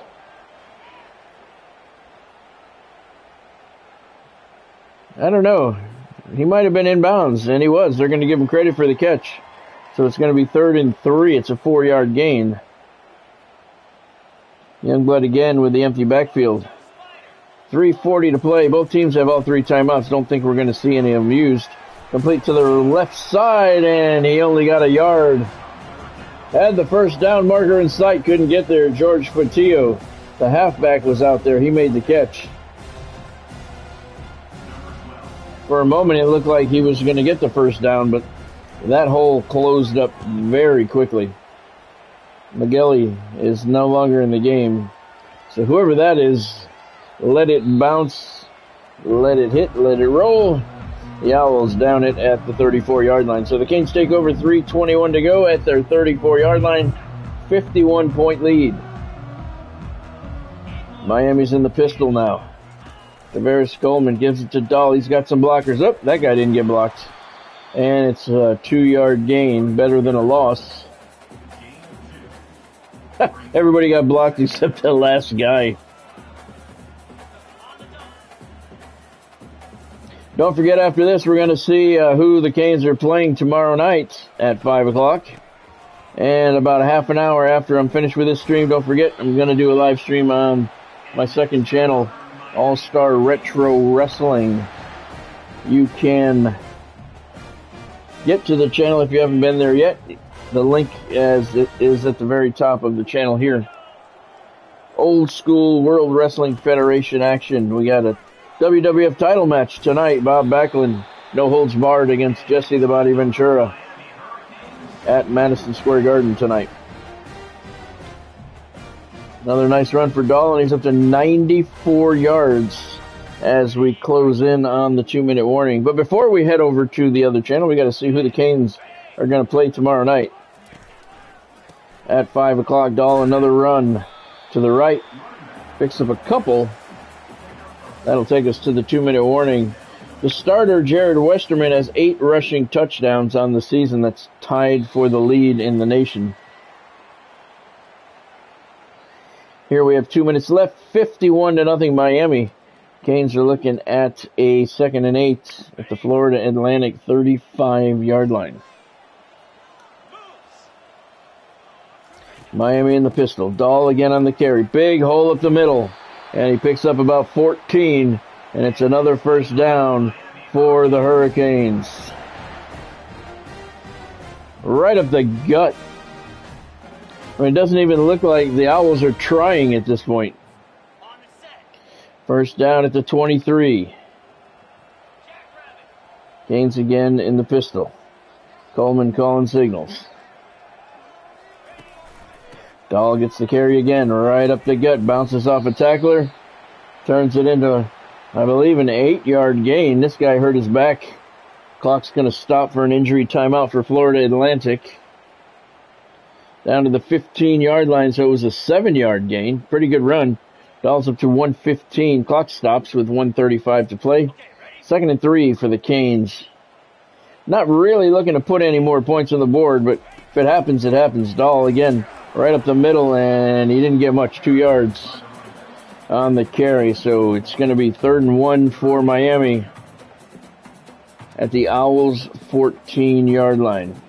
I don't know. He might have been in bounds, and he was. They're going to give him credit for the catch. So it's going to be 3rd and 3. It's a 4-yard gain. Youngblood again with the empty backfield. 3:40 to play. Both teams have all 3 timeouts. Don't think we're going to see any of them used. Complete to the left side, and he only got a yard. Had the first down marker in sight, couldn't get there. George Fatillo, the halfback, was out there. He made the catch. For a moment, it looked like he was going to get the first down, but that hole closed up very quickly. McGilly is no longer in the game. So whoever that is, let it bounce, let it hit, let it roll. The Owls down it at the 34-yard line. So the Canes take over, 3:21 to go at their 34-yard line. 51-point lead. Miami's in the pistol now. Tavares Coleman gives it to Dahl. He's got some blockers. Oh, that guy didn't get blocked. And it's a 2-yard gain, better than a loss. Everybody got blocked except the last guy. Don't forget, after this, we're going to see who the Canes are playing tomorrow night at 5 o'clock. And about a half an hour after I'm finished with this stream, don't forget, I'm going to do a live stream on my second channel, All-Star Retro Wrestling. You can get to the channel if you haven't been there yet. the link as it is at the very top of the channel here. Old school World Wrestling Federation action. We got a WWF title match tonight. Bob Backlund, no holds barred against Jesse the Body Ventura at Madison Square Garden tonight. Another nice run for Dahl, and he's up to 94 yards as we close in on the 2-minute warning. But before we head over to the other channel, we got to see who the Canes are going to play tomorrow night. At 5 o'clock, Dahl, another run to the right. Picks up a couple. That'll take us to the 2-minute warning. The starter, Jared Westerman, has 8 rushing touchdowns on the season. That's tied for the lead in the nation. Here we have 2 minutes left. 51-0 Miami. Canes are looking at a 2nd and 8 at the Florida Atlantic 35-yard line. Miami in the pistol. Dahl again on the carry. Big hole up the middle. And he picks up about 14. And it's another first down for the Hurricanes. Right up the gut. I mean, it doesn't even look like the Owls are trying at this point. First down at the 23. Canes again in the pistol. Coleman calling signals. Dahl gets the carry again, right up the gut, bounces off a tackler, turns it into, I believe, an 8-yard gain. This guy hurt his back. Clock's going to stop for an injury timeout for Florida Atlantic. Down to the 15-yard line, so it was a 7-yard gain. Pretty good run. Dahl's up to 1:15. Clock stops with 1:35 to play. 2nd and 3 for the Canes. Not really looking to put any more points on the board, but if it happens, it happens. Dahl again, right up the middle, and he didn't get much, 2 yards on the carry. So it's going to be 3rd and 1 for Miami at the Owls' 14-yard line.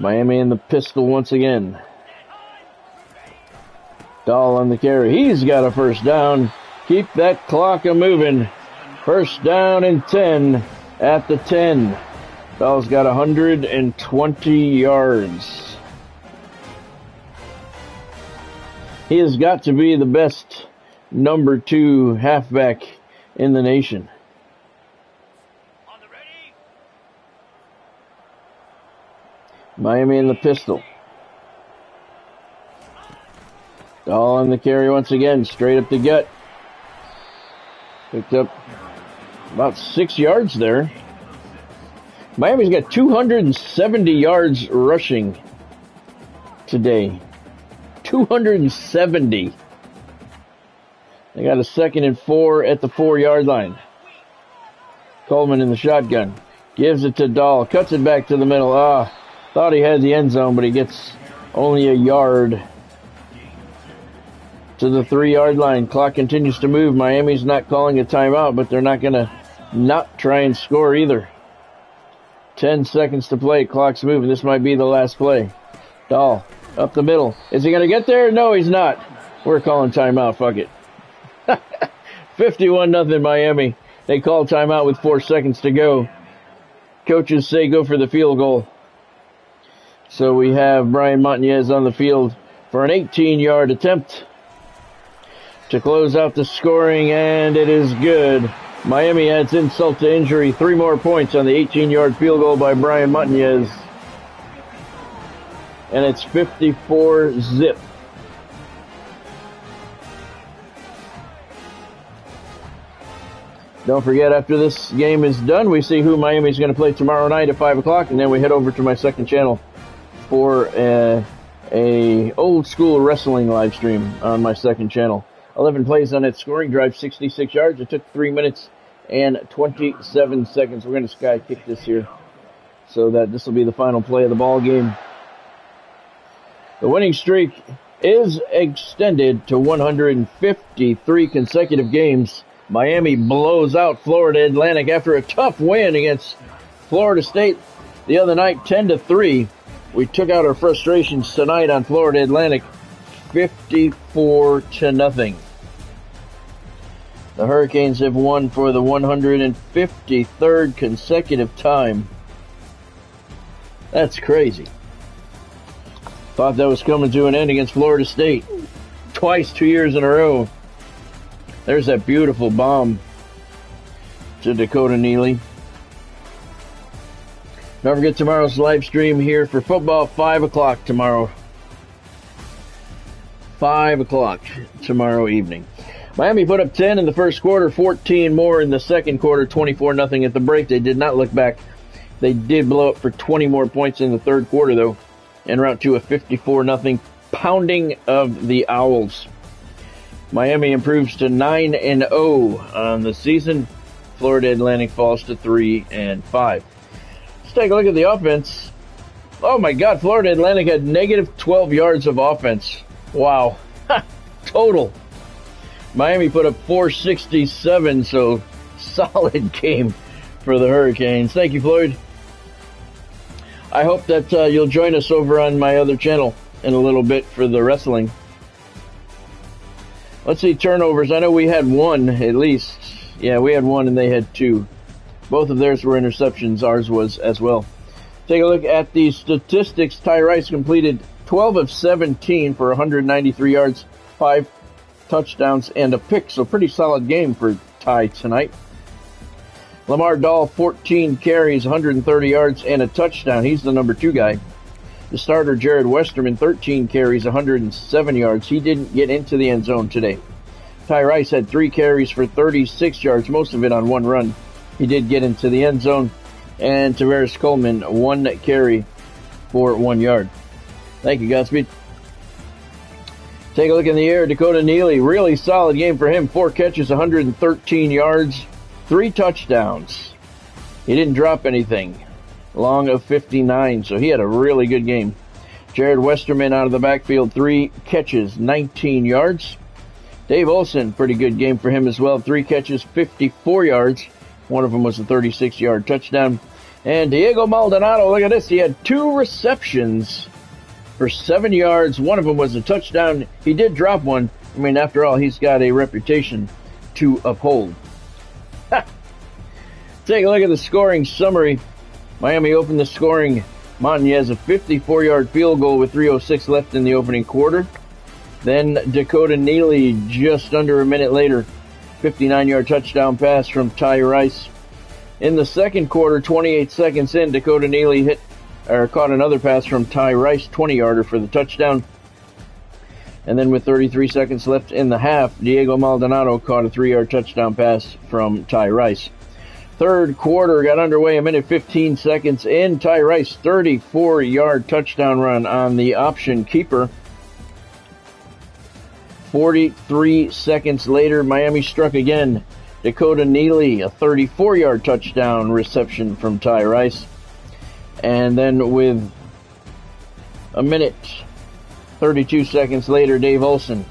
Miami in the pistol once again. Dahl on the carry. He's got a first down. Keep that clock a-moving. First down and 10 at the 10. Dahl's got 120 yards. He has got to be the best number 2 halfback in the nation. Miami in the pistol. Dahl on the carry once again, straight up the gut. Picked up about 6 yards there. Miami's got 270 yards rushing today. 270. They got a 2nd and 4 at the 4-yard line. Coleman in the shotgun. Gives it to Dahl. Cuts it back to the middle. Thought he had the end zone, but he gets only a yard to the 3-yard line. Clock continues to move. Miami's not calling a timeout, but they're not going to not try and score either. 10 seconds to play. Clock's moving. This might be the last play. Dahl up the middle. Is he going to get there? No, he's not. We're calling timeout. Fuck it. 51-0 Miami. They call timeout with 4 seconds to go. Coaches say go for the field goal. So we have Brian Montañez on the field for an 18-yard attempt to close out the scoring, and it is good. Miami adds insult to injury. 3 more points on the 18-yard field goal by Brian Montañez. And it's 54-0. Don't forget, after this game is done, we see who Miami's going to play tomorrow night at 5 o'clock, and then we head over to my second channel for a old school wrestling live stream on my second channel. 11 plays on that scoring drive, 66 yards. It took 3 minutes and 27 seconds. We're going to sky kick this here so that this will be the final play of the ball game. The winning streak is extended to 153 consecutive games. Miami blows out Florida Atlantic after a tough win against Florida State the other night, 10-3. We took out our frustrations tonight on Florida Atlantic, 54-0. The Hurricanes have won for the 153rd consecutive time. That's crazy. Thought that was coming to an end against Florida State. Twice, 2 years in a row. There's that beautiful bomb to Dakota Neely. Don't forget tomorrow's live stream here for football, 5 o'clock tomorrow. 5 o'clock tomorrow evening. Miami put up 10 in the first quarter, 14 more in the second quarter, 24-0 at the break. They did not look back. They did blow up for 20 more points in the third quarter, though, en route to a 54-0 pounding of the Owls. Miami improves to 9-0 on the season. Florida Atlantic falls to 3-5. Let's take a look at the offense. Oh my God, Florida Atlantic had negative 12 yards of offense. Wow. Total. Miami put up 467, so solid game for the Hurricanes. Thank you, Floyd. I hope that you'll join us over on my other channel in a little bit for the wrestling. Let's see, turnovers. I know we had one at least. Yeah, we had one and they had two. Both of theirs were interceptions. Ours was as well. Take a look at the statistics. Ty Rice completed 12 of 17 for 193 yards, 5 touchdowns, and a pick. So pretty solid game for Ty tonight. Lamar Dahl, 14 carries, 130 yards, and a touchdown. He's the number 2 guy. The starter, Jared Westerman, 13 carries, 107 yards. He didn't get into the end zone today. Ty Rice had 3 carries for 36 yards, most of it on one run. He did get into the end zone. And Tavares Coleman, 1 carry for 1 yard. Thank you, Godspeed. Take a look in the air. Dakota Neely, really solid game for him. 4 catches, 113 yards, 3 touchdowns. He didn't drop anything. Long of 59, so he had a really good game. Jared Westerman out of the backfield, 3 catches, 19 yards. Dave Olson, pretty good game for him as well. 3 catches, 54 yards. One of them was a 36-yard touchdown. And Diego Maldonado, look at this. He had 2 receptions for 7 yards. One of them was a touchdown. He did drop one. I mean, after all, he's got a reputation to uphold. Take a look at the scoring summary. Miami opened the scoring. Montañez, a 54-yard field goal with 3:06 left in the opening quarter. Then Dakota Neely, just under a minute later, 59-yard touchdown pass from Ty Rice. In the second quarter, 28 seconds in, Dakota Neely caught another pass from Ty Rice, 20-yarder for the touchdown. And then with 33 seconds left in the half, Diego Maldonado caught a 3-yard touchdown pass from Ty Rice. Third quarter got underway a minute 15 seconds in. Ty Rice, 34-yard touchdown run on the option keeper. 43 seconds later, Miami struck again. Dakota Neely, a 34-yard touchdown reception from Ty Rice. And then with a minute, 32 seconds later, Dave Olson,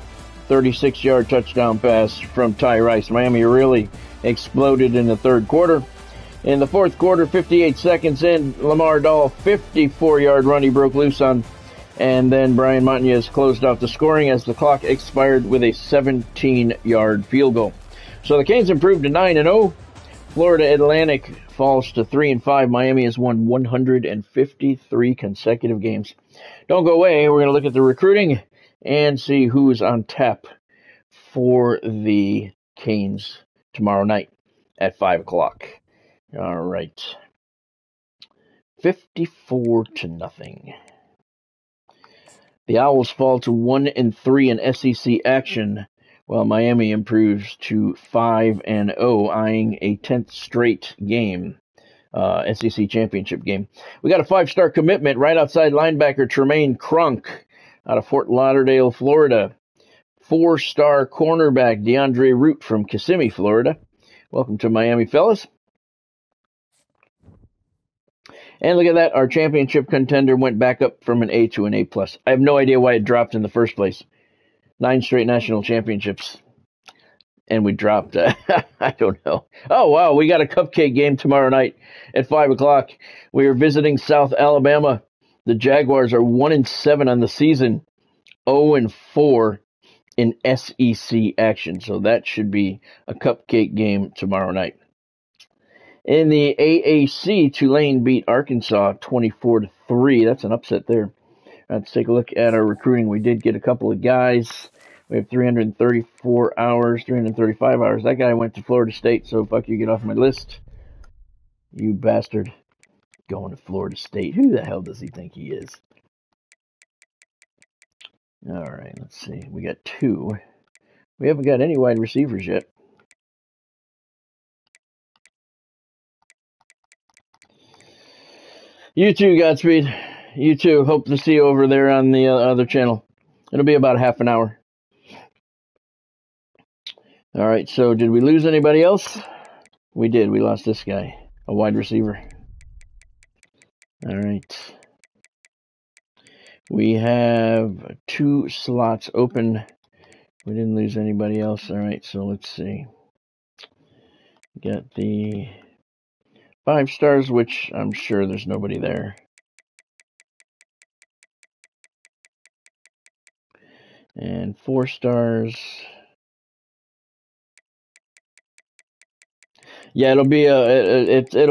36-yard touchdown pass from Ty Rice. Miami really exploded in the third quarter. In the fourth quarter, 58 seconds in, Lamar Dahl, 54-yard run he broke loose on. And then Brian Montañez closed out the scoring as the clock expired with a 17-yard field goal. So the Canes improved to 9-0. Florida Atlantic falls to 3-5. Miami has won 153 consecutive games. Don't go away. We're going to look at the recruiting and see who's on tap for the Canes tomorrow night at 5 o'clock. All right. 54-0. The Owls fall to 1-3 in SEC action, while Miami improves to 5-0, eyeing a 10th straight game, SEC championship game. We got a 5-star commitment right outside linebacker Tremaine Crunk out of Fort Lauderdale, Florida. 4-star cornerback DeAndre Root from Kissimmee, Florida. Welcome to Miami, fellas. And look at that, our championship contender went back up from an A to an A+. I have no idea why it dropped in the first place. 9 straight national championships. And we dropped, I don't know. Oh, wow, we got a cupcake game tomorrow night at 5 o'clock. We are visiting South Alabama. The Jaguars are 1-7 on the season, 0-4 in SEC action. So that should be a cupcake game tomorrow night. In the AAC, Tulane beat Arkansas 24-3. That's an upset there. Let's take a look at our recruiting. We did get a couple of guys. We have 334 hours, 335 hours. That guy went to Florida State, so fuck you, get off my list. You bastard. Going to Florida State. Who the hell does he think he is? All right, let's see. We got 2. We haven't got any wide receivers yet. You too, Godspeed. You too. Hope to see you over there on the other channel. It'll be about half an hour. All right, so did we lose anybody else? We did. We lost this guy, a wide receiver. All right. We have 2 slots open. We didn't lose anybody else. All right, so let's see. Got the 5 stars, which I'm sure there's nobody there. And 4 stars. Yeah, it'll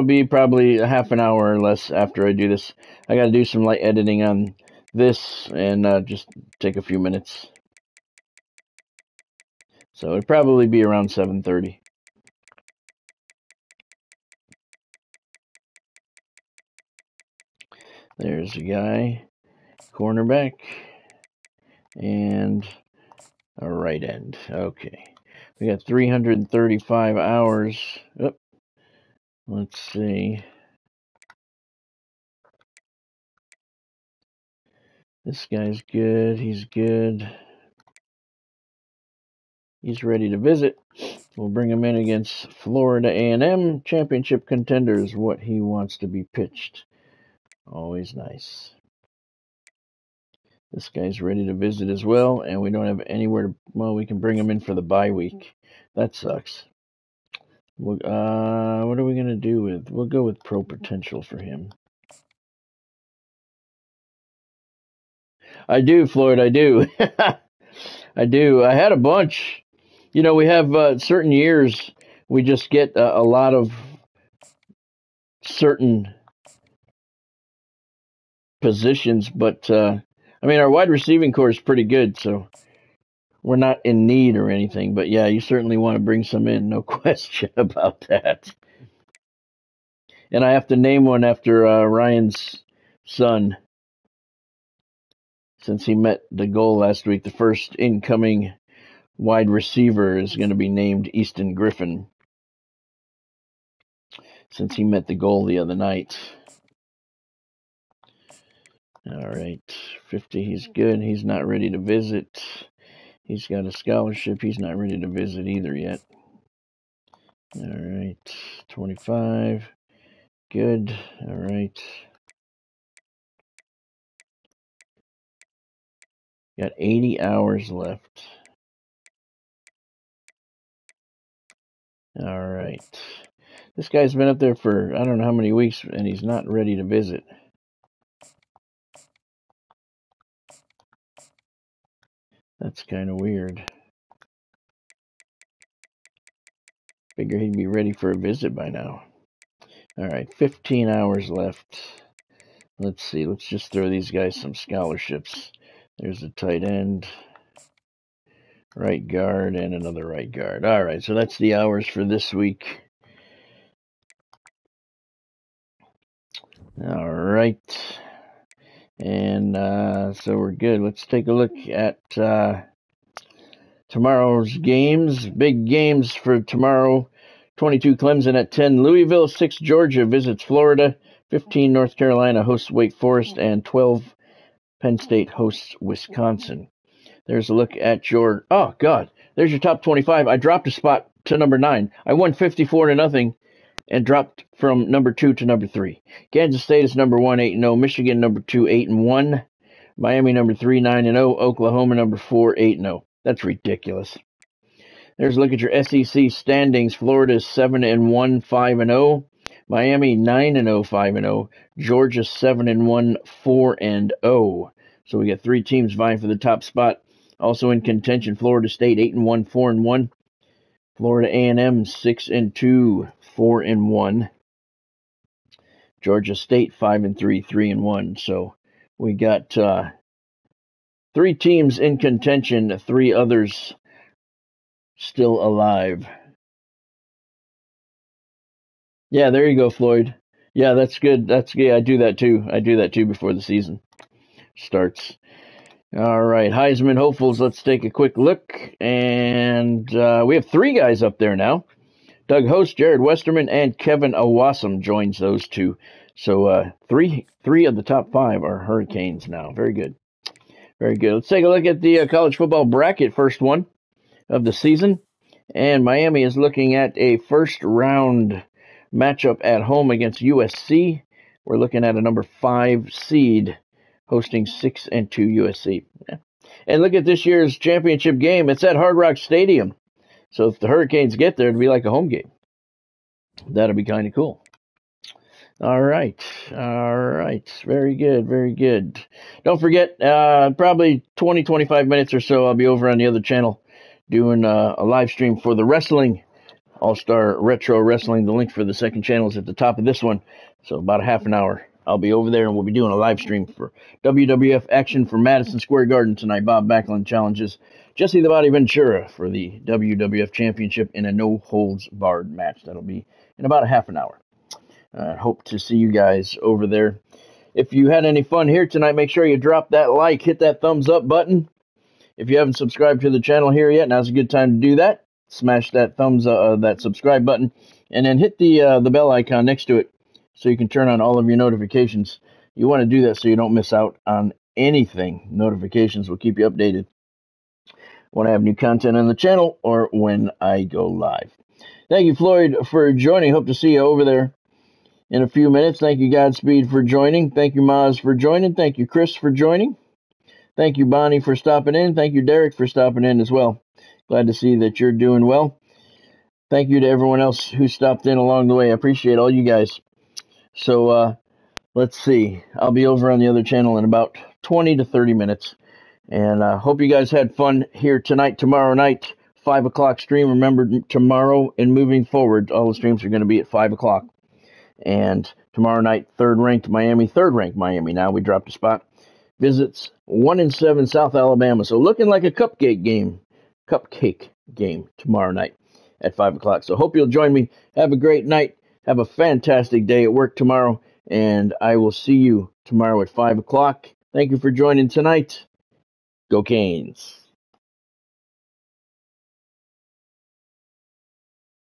be probably a half an hour or less after I do this. I got to do some light editing on this and just take a few minutes. So it'll probably be around 7:30. There's a guy, cornerback, and a right end. Okay. We got 335 hours. Oh, let's see. This guy's good. He's good. He's ready to visit. We'll bring him in against Florida A&M championship contenders. What he wants to be pitched. Always nice. This guy's ready to visit as well, and we don't have anywhere to... Well, we can bring him in for the bye week. That sucks. What are we going to do with... We'll go with pro potential for him. I do, Floyd, I do. I do. I had a bunch. You know, we have certain years we just get a lot of certain positions, but I mean, our wide receiving core is pretty good, so we're not in need or anything. But yeah, you certainly want to bring some in, no question about that. And I have to name one after Ryan's son, since he met the goal last week. The first incoming wide receiver is going to be named Easton Griffin, since he met the goal the other night. All right, 50, he's good. He's not ready to visit. He's got a scholarship. He's not ready to visit either yet. All right, 25, good. All right. Got 80 hours left. All right. This guy's been up there for I don't know how many weeks, and he's not ready to visit. That's kind of weird. Figure he'd be ready for a visit by now. All right, 15 hours left. Let's see. Let's just throw these guys some scholarships. There's a tight end, right guard, and another right guard. All right, so that's the hours for this week. All right. And so we're good. Let's take a look at tomorrow's games. Big games for tomorrow. 22 Clemson at 10. Louisville, 6 Georgia visits Florida. 15 North Carolina hosts Wake Forest. And 12 Penn State hosts Wisconsin. There's a look at your... Oh, God. There's your top 25. I dropped a spot to number 9. I won 54-0. And dropped from number 2 to number 3. Kansas State is number 1, 8-0. Michigan number 2, 8-1. Miami number 3, 9-0. Oklahoma number 4, 8-0. That's ridiculous. There's a look at your SEC standings. Florida is 7-1, 5-0. Miami 9-0, 5-0. Georgia 7-1, 4-0. So we got 3 teams vying for the top spot. Also in contention, Florida State 8-1, 4-1. Florida A&M 6-2, 4-1. Georgia State 5-3, 3-1. So we got 3 teams in contention, 3 others still alive. Yeah, there you go, Floyd. Yeah, that's good. I do that too before the season starts. All right, Heisman hopefuls. Let's take a quick look, and we have 3 guys up there now. Doug Host, Jared Westerman, and Kevin Awasam joins those 2. So 3 of the top 5 are Hurricanes now. Very good. Very good. Let's take a look at the college football bracket, first one of the season. And Miami is looking at a first round matchup at home against USC. We're looking at a number 5 seed hosting 6-2 USC. And look at this year's championship game. It's at Hard Rock Stadium. So if the Hurricanes get there, it'd be like a home game. That'll be kind of cool. All right. Very good. Don't forget, probably 20-25 minutes or so, I'll be over on the other channel doing a live stream for the wrestling, All-Star Retro Wrestling. The link for the second channel is at the top of this one. So about a half an hour, I'll be over there, and we'll be doing a live stream for WWF action for Madison Square Garden tonight. Bob Backlund challenges Jesse the Body Ventura for the WWF Championship in a no-holds-barred match. That'll be in about a half an hour. Hope to see you guys over there. If you had any fun here tonight, make sure you drop that like, hit that thumbs up button. If you haven't subscribed to the channel here yet, now's a good time to do that. Smash that that subscribe button, and then hit the bell icon next to it so you can turn on all of your notifications. You want to do that so you don't miss out on anything. Notifications will keep you updated when I have new content on the channel or when I go live. Thank you, Floyd, for joining. Hope to see you over there in a few minutes. Thank you, Godspeed, for joining. Thank you, Maz, for joining. Thank you, Chris, for joining. Thank you, Bonnie, for stopping in. Thank you, Derek, for stopping in as well. Glad to see that you're doing well. Thank you to everyone else who stopped in along the way. I appreciate all you guys. So let's see. I'll be over on the other channel in about 20 to 30 minutes. And hope you guys had fun here tonight, tomorrow night, 5 o'clock stream. Remember, tomorrow and moving forward, all the streams are going to be at 5 o'clock. And tomorrow night, third ranked Miami. Now we dropped a spot. Visits 1-7 South Alabama. So looking like a cupcake game tomorrow night at 5 o'clock. So hope you'll join me. Have a great night. Have a fantastic day at work tomorrow. And I will see you tomorrow at 5 o'clock. Thank you for joining tonight. Go Canes.